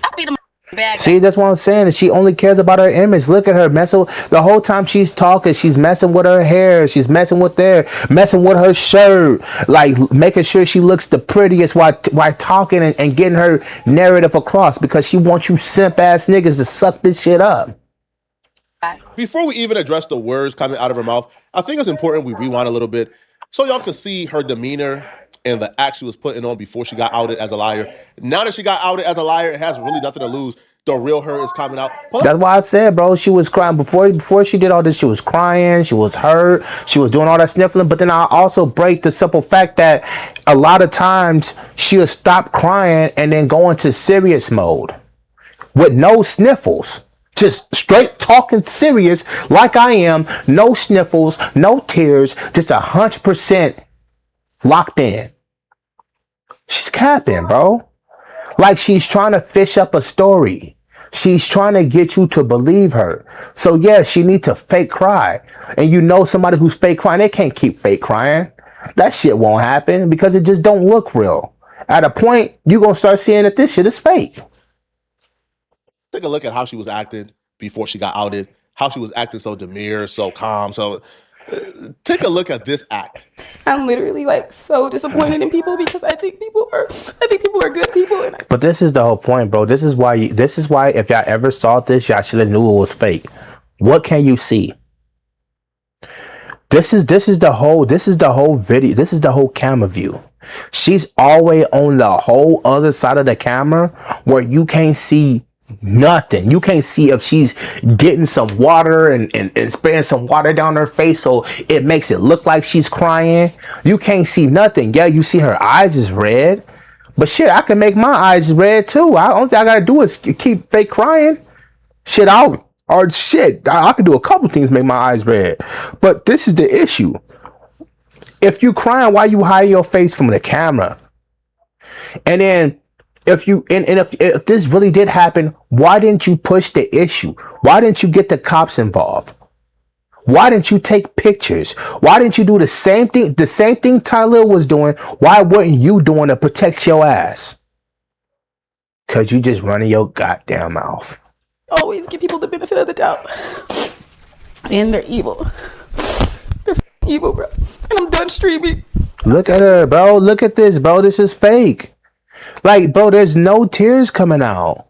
I'll be the bad guy. See, that's what I'm saying. She only cares about her image. Look at her messing the whole time she's talking. She's messing with her hair. She's messing with her shirt, like making sure she looks the prettiest while talking and getting her narrative across because she wants you simp ass niggas to suck this shit up. Before we even address the words coming out of her mouth, I think it's important we rewind a little bit so y'all can see her demeanor and the act she was putting on before she got outed as a liar. Now that she got outed as a liar, it has really nothing to lose. The real her is coming out. That's why I said, bro, she was crying before she did all this. She was crying. She was hurt. She was doing all that sniffling. But then I also break the simple fact that a lot of times she'll stop crying and then go into serious mode with no sniffles. Just straight talking serious like I am. No sniffles, no tears, just 100% locked in. She's capping, bro. Like she's trying to fish up a story. She's trying to get you to believe her. So yes, she needs to fake cry. And you know somebody who's fake crying, they can't keep fake crying. That shit won't happen because it just don't look real. At a point, you're going to start seeing that this shit is fake. Take a look at how she was acting before she got outed, how she was acting so demure, so calm. So take a look at this act. I'm literally like so disappointed in people because I think people are good people. But this is the whole point, bro. This is why if y'all ever saw this, y'all should have knew it was fake. What can you see? This is the whole video. This is the whole camera view. She's always on the whole other side of the camera where you can't see nothing. You can't see if she's getting some water and spraying some water down her face so it makes it look like she's crying. You can't see nothing. Yeah, you see her eyes is red. But shit, I can make my eyes red too. I only thing I gotta do is keep fake crying. Shit, I can do a couple things to make my eyes red. But this is the issue. If you crying, why you hiding your face from the camera? And then if this really did happen, why didn't you push the issue? Why didn't you get the cops involved? Why didn't you take pictures? Why didn't you do the same thing Tyler was doing? Why weren't you doing to protect your ass? Cause you just running your goddamn mouth. Always give people the benefit of the doubt. And they're evil. They're evil, bro. And I'm done streaming. Look at her, bro. Look at this, bro. This is fake. Like, bro, there's no tears coming out.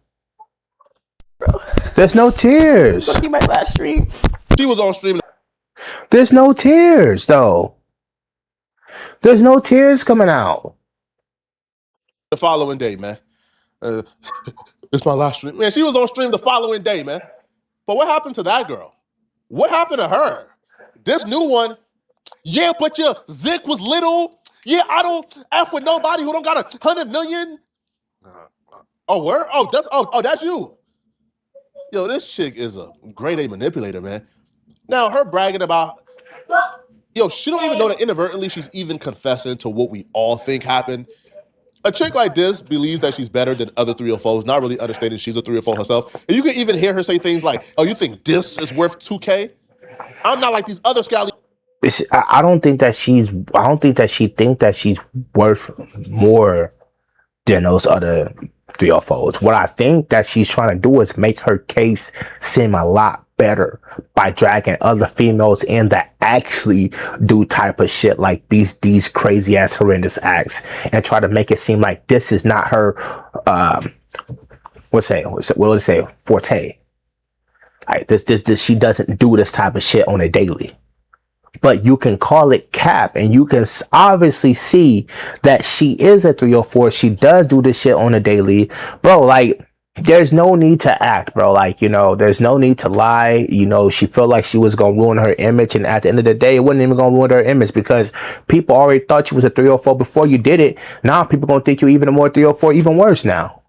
Bro. There's no tears. This will be my last stream. She was on stream. There's no tears, though. There's no tears coming out. The following day, man. This my last stream. Man, she was on stream the following day, man. But what happened to that girl? What happened to her? This new one, yeah, but your Zick was little. Yeah, I don't F with nobody who don't got 100 million. Oh, where? Oh, that's you. Yo, this chick is a grade A manipulator, man. Now, her bragging about, she don't even know that inadvertently she's even confessing to what we all think happened. A chick like this believes that she's better than other 304s, not really understanding she's a 304 herself. And you can even hear her say things like, oh, you think this is worth 2K? I'm not like these other scally. I don't think that she thinks that she's worth more than those other 304s. What I think that she's trying to do is make her case seem a lot better by dragging other females in that actually do type of shit like these crazy ass horrendous acts and try to make it seem like this is not her forte. Like this she doesn't do this type of shit on a daily. but you can call it cap, and you can obviously see that she is a 304. She does do this shit on a daily, bro. Like, there's no need to act, bro. Like, you know, there's no need to lie. You know, she felt like she was gonna ruin her image, and at the end of the day, it wasn't even gonna ruin her image because people already thought you was a 304 before you did it. Now people gonna think you even a more 304, even worse now.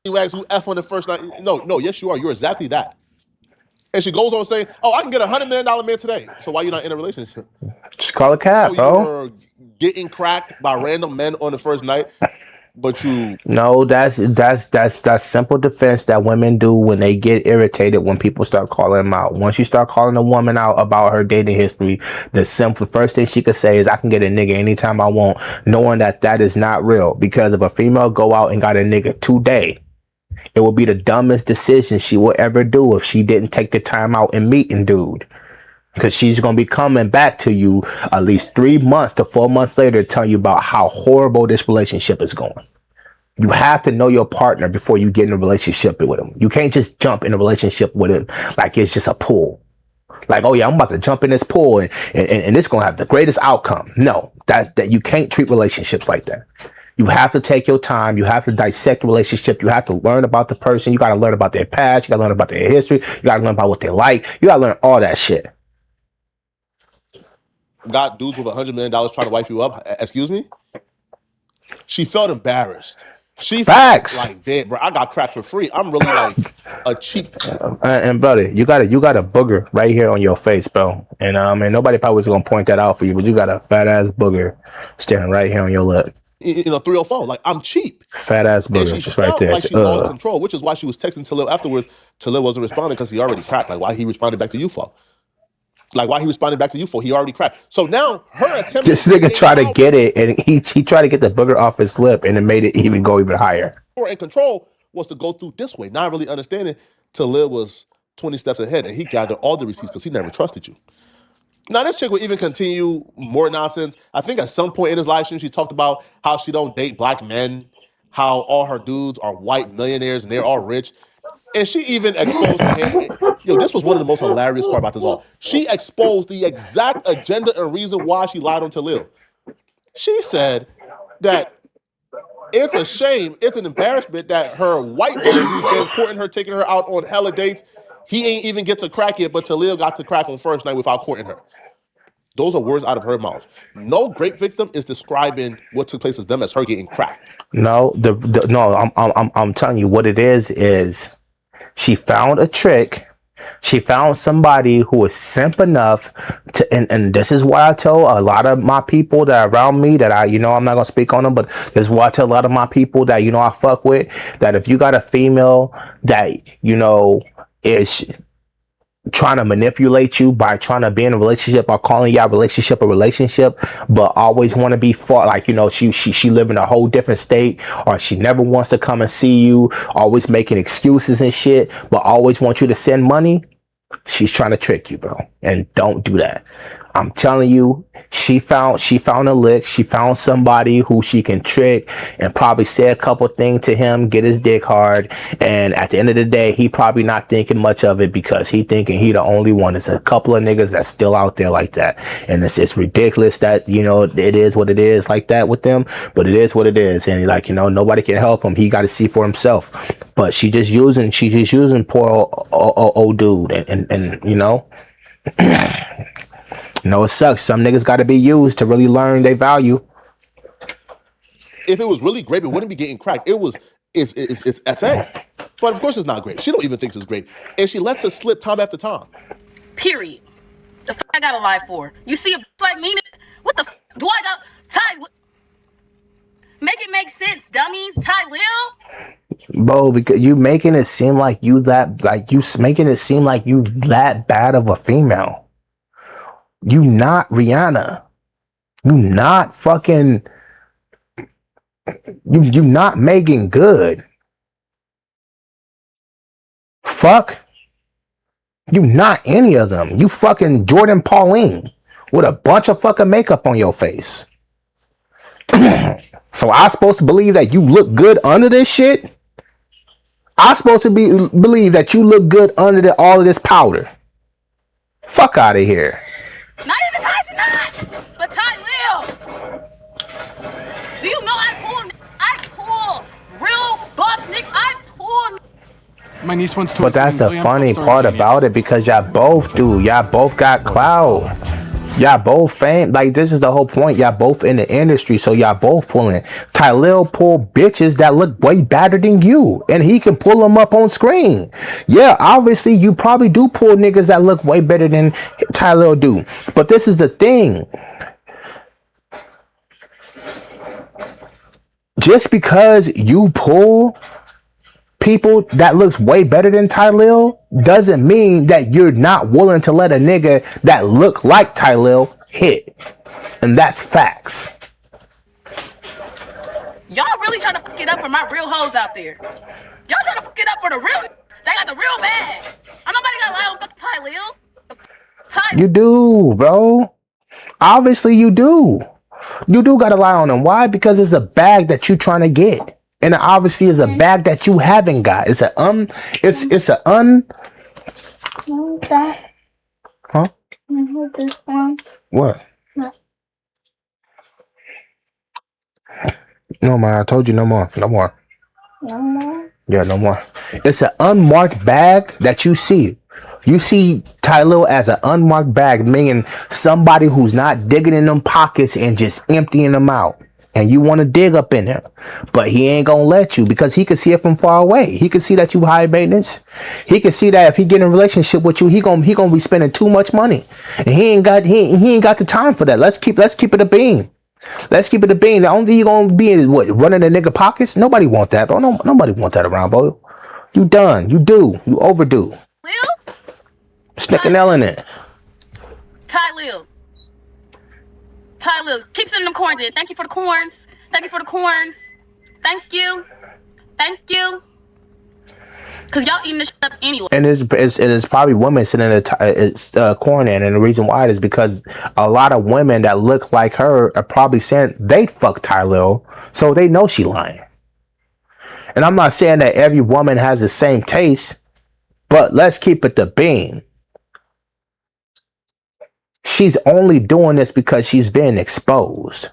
You ask who F on the first night. No, yes you are. You're exactly that. And she goes on saying, "Oh, I can get $100 million man today." So why you not in a relationship? Just call it cap, so bro. You're getting cracked by random men on the first night. But you no, that's simple defense that women do when they get irritated when people start calling them out. Once you start calling a woman out about her dating history, the first thing she could say is, "I can get a nigga anytime I want," knowing that that is not real. Because if a female go out and got a nigga today, it will be the dumbest decision she will ever do if she didn't take the time out and meet a dude. Because she's going to be coming back to you at least 3 months to 4 months later to tell you about how horrible this relationship is going. You have to know your partner before you get in a relationship with him. You can't just jump in a relationship with him like it's just a pool. Like, oh yeah, I'm about to jump in this pool and it's going to have the greatest outcome. No, that you can't treat relationships like that. You have to take your time. You have to dissect the relationship. You have to learn about the person. You got to learn about their past. You got to learn about their history. You got to learn about what they like. You got to learn all that shit. Got dudes with $100 million trying to wife you up. Excuse me? She felt embarrassed. She Facts. Felt like, damn, bro, I got cracked for free. I'm really like a cheap. And brother, you got a booger right here on your face, bro. And nobody probably was gonna point that out for you, but you got a fat ass booger standing right here on your lip. 304. Like, I'm cheap. Fat ass booger, just right there. Like she lost control, which is why she was texting Talib afterwards. Talib wasn't responding because he already cracked. Like, why he responded back to you for? Like, why he responded back to you for? He already cracked. So now her attempt. This nigga tried to get it, and he tried to get the booger off his lip, and it made it even go even higher. And control was to go through this way, not really understanding Talib was 20 steps ahead, and he gathered all the receipts because he never trusted you. Now, this chick will even continue more nonsense. I think at some point in his live stream, she talked about how she don't date black men, how all her dudes are white millionaires and they're all rich. And she even exposed, this was one of the most hilarious part about this all. She exposed the exact agenda and reason why she lied on Talib. She said that it's a shame, it's an embarrassment that her white man who's been courting her, taking her out on hella dates, he ain't even get to crack yet, but Talib got to crack on first night without courting her. Those are words out of her mouth. No great victim is describing what took place as them as her getting cracked. No, I'm telling you what it is she found a trick. She found somebody who was simp enough to, and this is why I tell a lot of my people that are around me that I'm not gonna speak on them, but this is why I tell a lot of my people that I fuck with, that if you got a female that is trying to manipulate you by trying to be in a relationship or calling your relationship a relationship, but always want to be far, like she live in a whole different state, or she never wants to come and see you, always making excuses and shit, but always want you to send money. She's trying to trick you, bro, and don't do that. I'm telling you, she found a lick. She found somebody who she can trick and probably say a couple things to him, get his dick hard. And at the end of the day, he probably not thinking much of it because he thinking he the only one. There's a couple of niggas that's still out there like that. And it's ridiculous that, it is what it is like that with them, but it is what it is. And nobody can help him. He got to see for himself. But she's just using poor old dude. And it sucks. Some niggas got to be used to really learn their value. If it was really great, it wouldn't be getting cracked. It's SA. But of course it's not great. She don't even think it's great. And she lets her slip time after time. Period. The f I gotta lie for? You see a like me? What the f do I got? Ty, make it make sense, dummies. Ty Lil? Bro, because you making it seem like you that bad of a female. You not Rihanna. You not fucking. You not Megan Good. Fuck. You not any of them. You fucking Jourdin Pauline with a bunch of fucking makeup on your face. So I'm supposed to believe that you look good under this shit? I'm supposed to believe that you look good under all of this powder? Fuck out of here. Not even Ty My niece wants to. But that's the funny part about it, because y'all both do. Y'all both got clout. Y'all both fame. Like, this is the whole point. Y'all both in the industry, so y'all both pulling. Tylil pull bitches that look way better than you, and he can pull them up on screen. Yeah, obviously you probably do pull niggas that look way better than Tylil do. But this is the thing. Just because you pull people that looks way better than Tylil doesn't mean that you're not willing to let a nigga that look like Tylil hit. And that's facts. Y'all really trying to fuck it up for my real hoes out there. Y'all trying to fuck it up for the real. They got the real bag. I'm nobody got to lie on fucking Tylil. You do, bro. Obviously you do. You do gotta lie on them. Why? Because it's a bag that you trying to get. And it obviously is a bag that you haven't got. It's a it's a Huh? What? No more. I told you no more. No more. No more? Yeah, no more. It's an unmarked bag that you see. You see Tylil as an unmarked bag, meaning somebody who's not digging in them pockets and just emptying them out. And you want to dig up in there, but he ain't gonna let you because he can see it from far away. He can see that you high maintenance. He can see that if he get in a relationship with you, he gonna be spending too much money, and he ain't got the time for that. Let's keep it a beam. Let's keep it a beam. The only thing you gonna be is what, running the nigga pockets. Nobody want that, bro. No, nobody want that around, bro. You done. You do. You overdue. Lil? Stick an L in it. Tylil, keep sending them corns in. Thank you for the corns. Thank you for the corns. Thank you. Thank you. Cause y'all eating this shit up anyway. And it's probably women sitting in the corn in, and the reason why is because a lot of women that look like her are probably saying they'd fuck Tylil, so they know she lying. And I'm not saying that every woman has the same taste, but let's keep it the beam. She's only doing this because she's been exposed.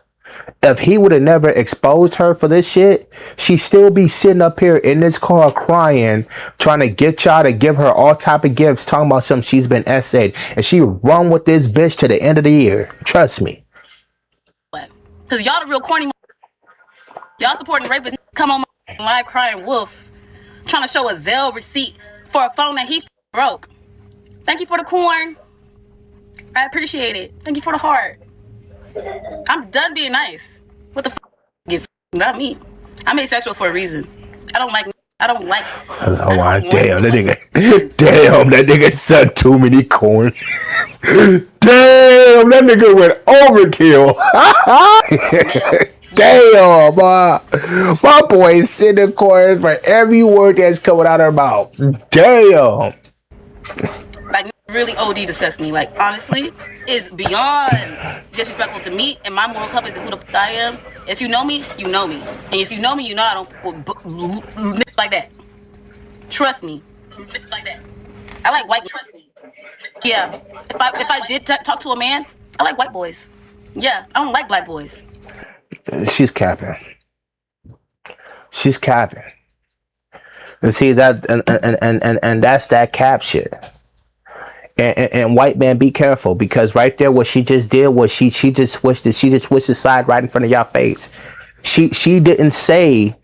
If he would have never exposed her for this shit, she'd still be sitting up here in this car crying, trying to get y'all to give her all type of gifts, talking about something she's been essayed, and she run with this bitch to the end of the year. Trust me. Cause y'all the real corny. Y'all supporting rapists. Come on my live crying wolf, trying to show a Zelle receipt for a phone that he broke. Thank you for the corn. I appreciate it. Thank you for the heart. I'm done being nice. What the give? Not me. I'm asexual for a reason. I don't like. Oh my damn, that nigga said too many corn. Damn, that nigga went overkill. Damn, my boy is sitting in corn for every word that's coming out of her mouth. Damn. Like, really OD disgusts me. Like, honestly, it's beyond disrespectful to me and my moral compass and who the fuck I am. If you know me, you know me. And if you know me, you know I don't fuck with niggas like that. Trust me. Like that. I like white. Trust me. Yeah. If I did talk to a man, I like white boys. Yeah. I don't like black boys. She's capping. She's capping. And see that, and that's that cap shit. And white man, be careful, because right there, what she just did was she just switched it. She just switched the side right in front of y'all face. She didn't say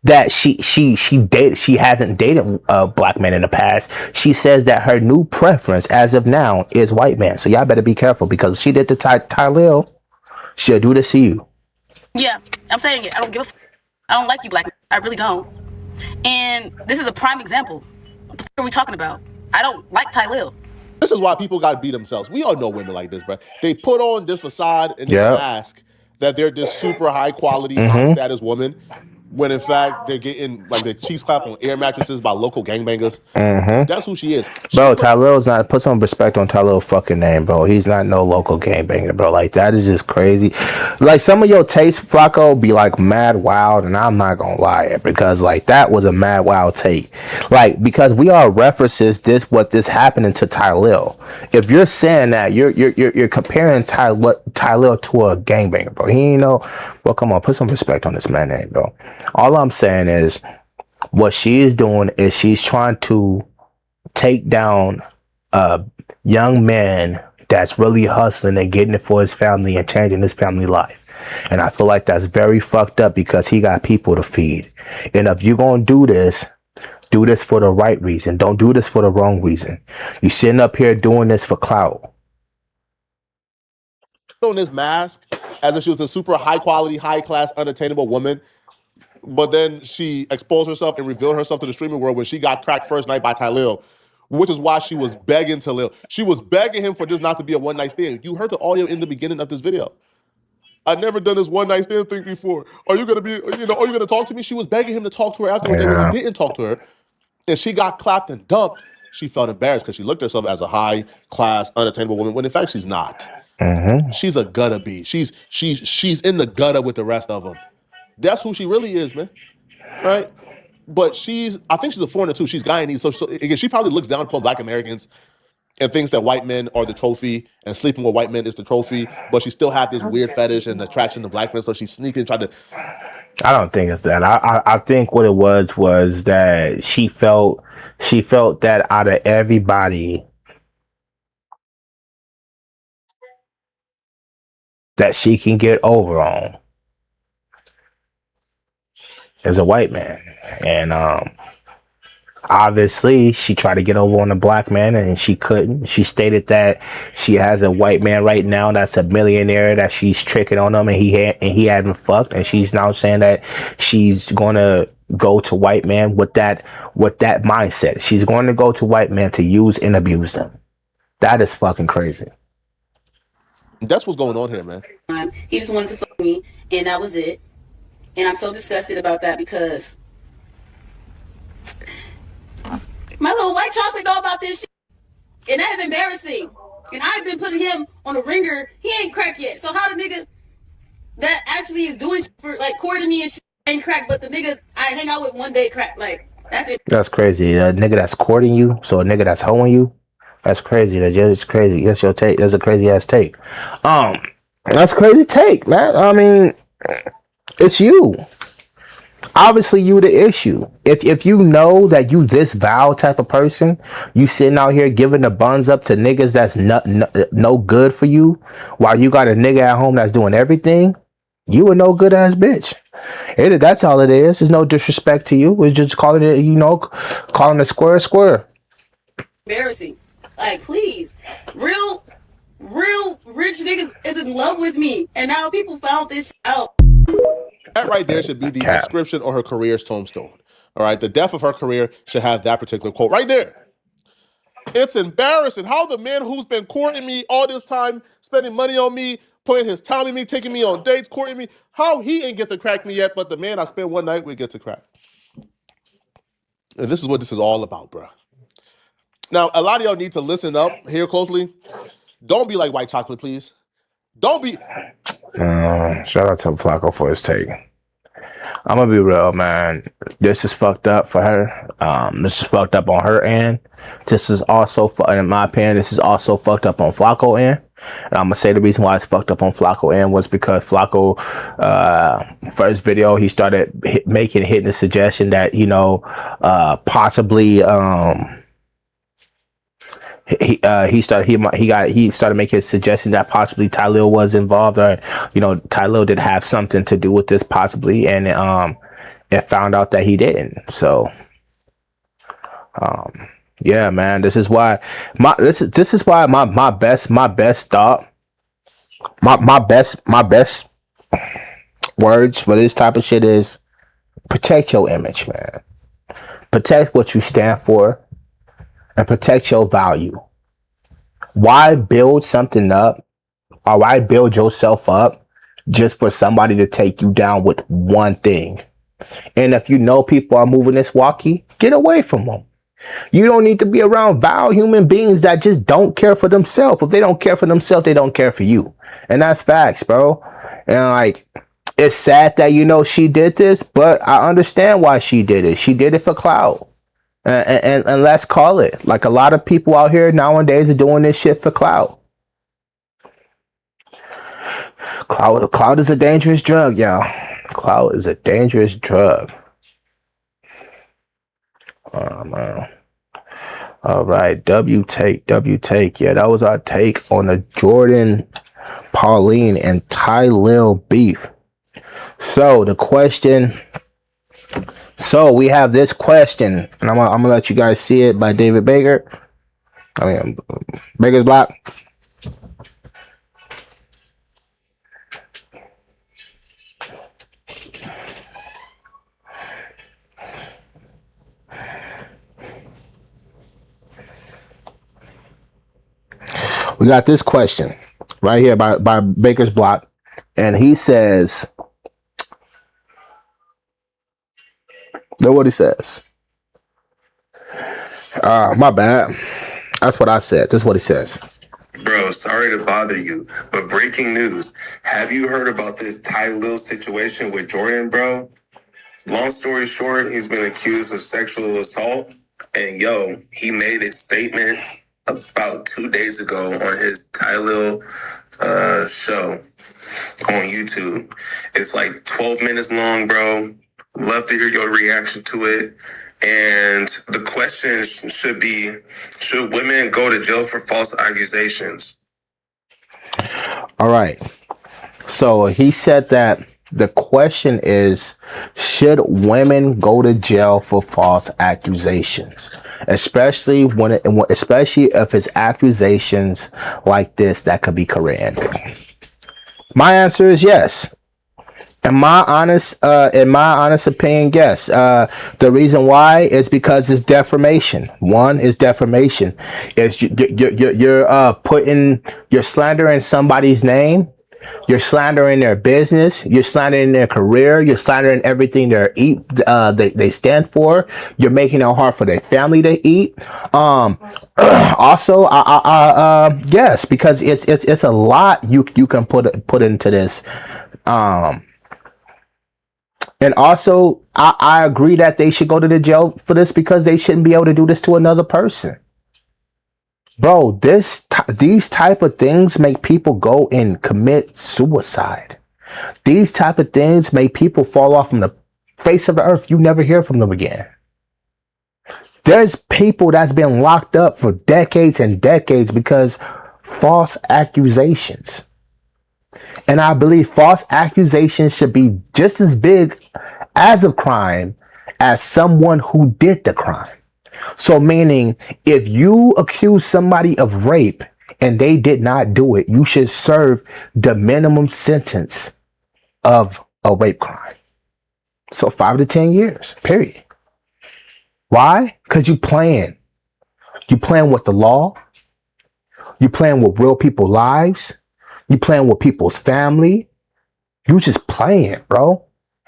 that she hasn't dated black men in the past. She says that her new preference as of now is white man. So y'all better be careful, because if she did to Tylil, she'll do this to you. Yeah, I'm saying it. I don't give a fuck. I don't like you black men. I really don't. And this is a prime example. What the fuck are we talking about? I don't like Tylil. This is why people gotta beat themselves. We all know women like this, bro. They put on this facade and this mask that they're this super high quality, high status woman, when in fact they're getting like their cheeks clapped on air mattresses by local gangbangers. That's who she is. Bro, Tylil's not, put some respect on Tylil's fucking name, bro. He's not no local gangbanger, bro. Like, that is just crazy. Like, some of your taste, Flacco, be like mad wild, and I'm not gonna lie, because like that was a mad wild take. Like, because we are references what this happening to Tylil. If you're saying that, you're comparing Tylil to a gangbanger, bro. He ain't know. Well, come on, put some respect on this man's name, bro. All I'm saying is, What she is doing is she's trying to take down a young man that's really hustling and getting it for his family and changing his family life. And I feel like that's very fucked up because he got people to feed. And if you're going to do this for the right reason. Don't do this for the wrong reason. You sitting up here doing this for clout. On this mask as if she was a super high quality, high class, unattainable woman. But then she exposed herself and revealed herself to the streaming world when she got cracked first night by Tylil, which is why she was begging Tylil. She was begging him for this not to be a one night stand. You heard the audio in the beginning of this video. I've never done this one night stand thing before. Are you gonna talk to me? She was begging him to talk to her afterwards. And when he didn't talk to her, and she got clapped and dumped, she felt embarrassed because she looked at herself as a high class, unattainable woman, when in fact she's not. She's a gutter bee. She's in the gutter with the rest of them. That's who she really is, man. Right? But I think she's a foreigner too. She's Guyanese. So again, she probably looks down upon Black Americans and thinks that white men are the trophy and sleeping with white men is the trophy. But she still has this weird fetish and attraction to Black men. So she's sneaking, trying to. I don't think it's that. I think what it was that she felt that out of everybody that she can get over on as a white man. And obviously she tried to get over on a Black man and she couldn't. She stated that she has a white man right now that's a millionaire that she's tricking on him and he hadn't fucked, and she's now saying that she's gonna go to white man with that mindset. She's going to go to white man to use and abuse them. That is fucking crazy. That's what's going on here, man. He just wanted to fuck me, and that was it. And I'm so disgusted about that because my little white chocolate know about this shit. And that is embarrassing. And I've been putting him on a ringer. He ain't cracked yet. So how the nigga that actually is doing shit for, like, courting me and shit ain't cracked, but the nigga I hang out with one day crack. Like, that's it. That's crazy. A nigga that's courting you, so a nigga that's hoeing you, that's crazy. That's just crazy. That's your take. That's a crazy ass take. That's a crazy take, man. I mean, it's you. Obviously, you the issue. If you know that you this vile type of person, you sitting out here giving the buns up to niggas that's no good for you, while you got a nigga at home that's doing everything, you a no good ass bitch. That's all it is. There's no disrespect to you. It's just calling it, calling a square a square. Embarrassing. Like, please. Real rich niggas is in love with me. And now people found this shit out. That right there should be the description of her career's tombstone. All right, the death of her career should have that particular quote right there. It's embarrassing how the man who's been courting me all this time, spending money on me, putting his time in me, taking me on dates, courting me, how he ain't get to crack me yet, but the man I spent one night with get to crack. And this is what this is all about, bro. Now, a lot of y'all need to listen up here closely. Don't be like white chocolate, please. Don't be. Shout out to Flacco for his take. I'm gonna be real, man. This is fucked up for her. This is fucked up on her end. This is also, in my opinion, this is also fucked up on Flacco end. And I'm gonna say the reason why it's fucked up on Flacco end was because Flacco, first video, he started hitting the suggestion that possibly he started making a suggestion that possibly Tylil was involved, or Tylil did have something to do with this possibly, and it found out that he didn't. So yeah, man, this is why my best words for this type of shit is protect your image, man. Protect what you stand for. And protect your value. Why build something up, or why build yourself up just for somebody to take you down with one thing? And if you know people are moving this walkie, get away from them. You don't need to be around vile human beings that just don't care for themselves. If they don't care for themselves, they don't care for you. And that's facts, bro. And it's sad that she did this, but I understand why she did it. She did it for clout. And let's call it, like, a lot of people out here nowadays are doing this shit for clout. Clout is a dangerous drug, y'all. Clout is a dangerous drug. man. All right, W take. Yeah, that was our take on the Jourdin Pauline and Ty Lil beef. So the question. So we have this question, and I'm gonna let you guys see it by David Baker. I mean, Baker's Block. We got this question right here by Baker's Block, and he says, look what he says. My bad. That's what I said. This is what he says. Bro, sorry to bother you, but breaking news. Have you heard about this Ty Lil situation with Jourdin, bro? Long story short, he's been accused of sexual assault. And yo, he made a statement about 2 days ago on his Ty Lil show on YouTube. It's like 12 minutes long, bro. Love to hear your reaction to it. And the question should be, should women go to jail for false accusations? All right. So he said that the question is, should women go to jail for false accusations? Especially especially if it's accusations like this that could be career ending. My answer is yes. In my honest opinion, yes. The reason why is because it's defamation. One is defamation. It's you're slandering somebody's name. You're slandering their business. You're slandering their career. You're slandering everything they stand for. You're making it hard for their family to eat. Also, yes, because it's a lot you can put into this. And also, I agree that they should go to the jail for this because they shouldn't be able to do this to another person. Bro, these type of things make people go and commit suicide. These type of things make people fall off from the face of the earth. You never hear from them again. There's people that's been locked up for decades and decades because false accusations. And I believe false accusations should be just as big as a crime as someone who did the crime. So meaning, if you accuse somebody of rape and they did not do it, you should serve the minimum sentence of a rape crime. So 5 to 10 years, period. Why? Because you playing. You playing with the law. You playing with real people's lives. You playing with people's family. You just playing, bro.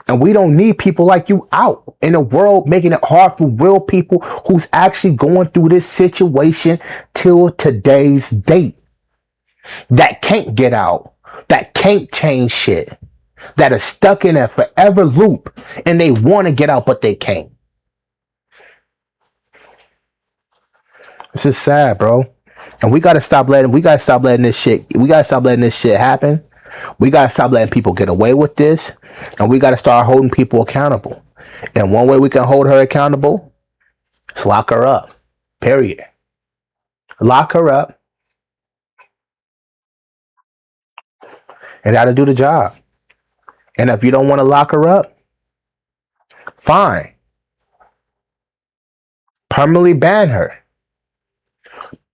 And we don't need people like you out in the world making it hard for real people who's actually going through this situation till today's date. That can't get out. That can't change shit. That is stuck in a forever loop and they want to get out, but they can't. This is sad, bro. And we gotta stop letting this shit happen. We gotta stop letting people get away with this, and we gotta start holding people accountable. And one way we can hold her accountable is lock her up. Period. Lock her up. And that'll do the job. And if you don't want to lock her up, fine. Permanently ban her.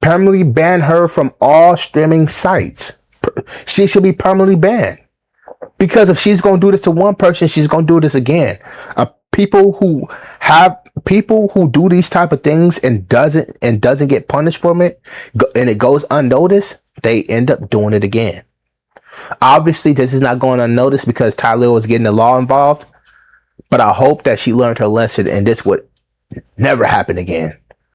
Permanently ban her from all streaming sites. She should be permanently banned. Because if she's going to do this to one person, she's going to do this again. People who do these type of things and doesn't get punished from it, and it goes unnoticed, they end up doing it again. Obviously, this is not going unnoticed because Tyler was getting the law involved. But I hope that she learned her lesson and this would never happen again.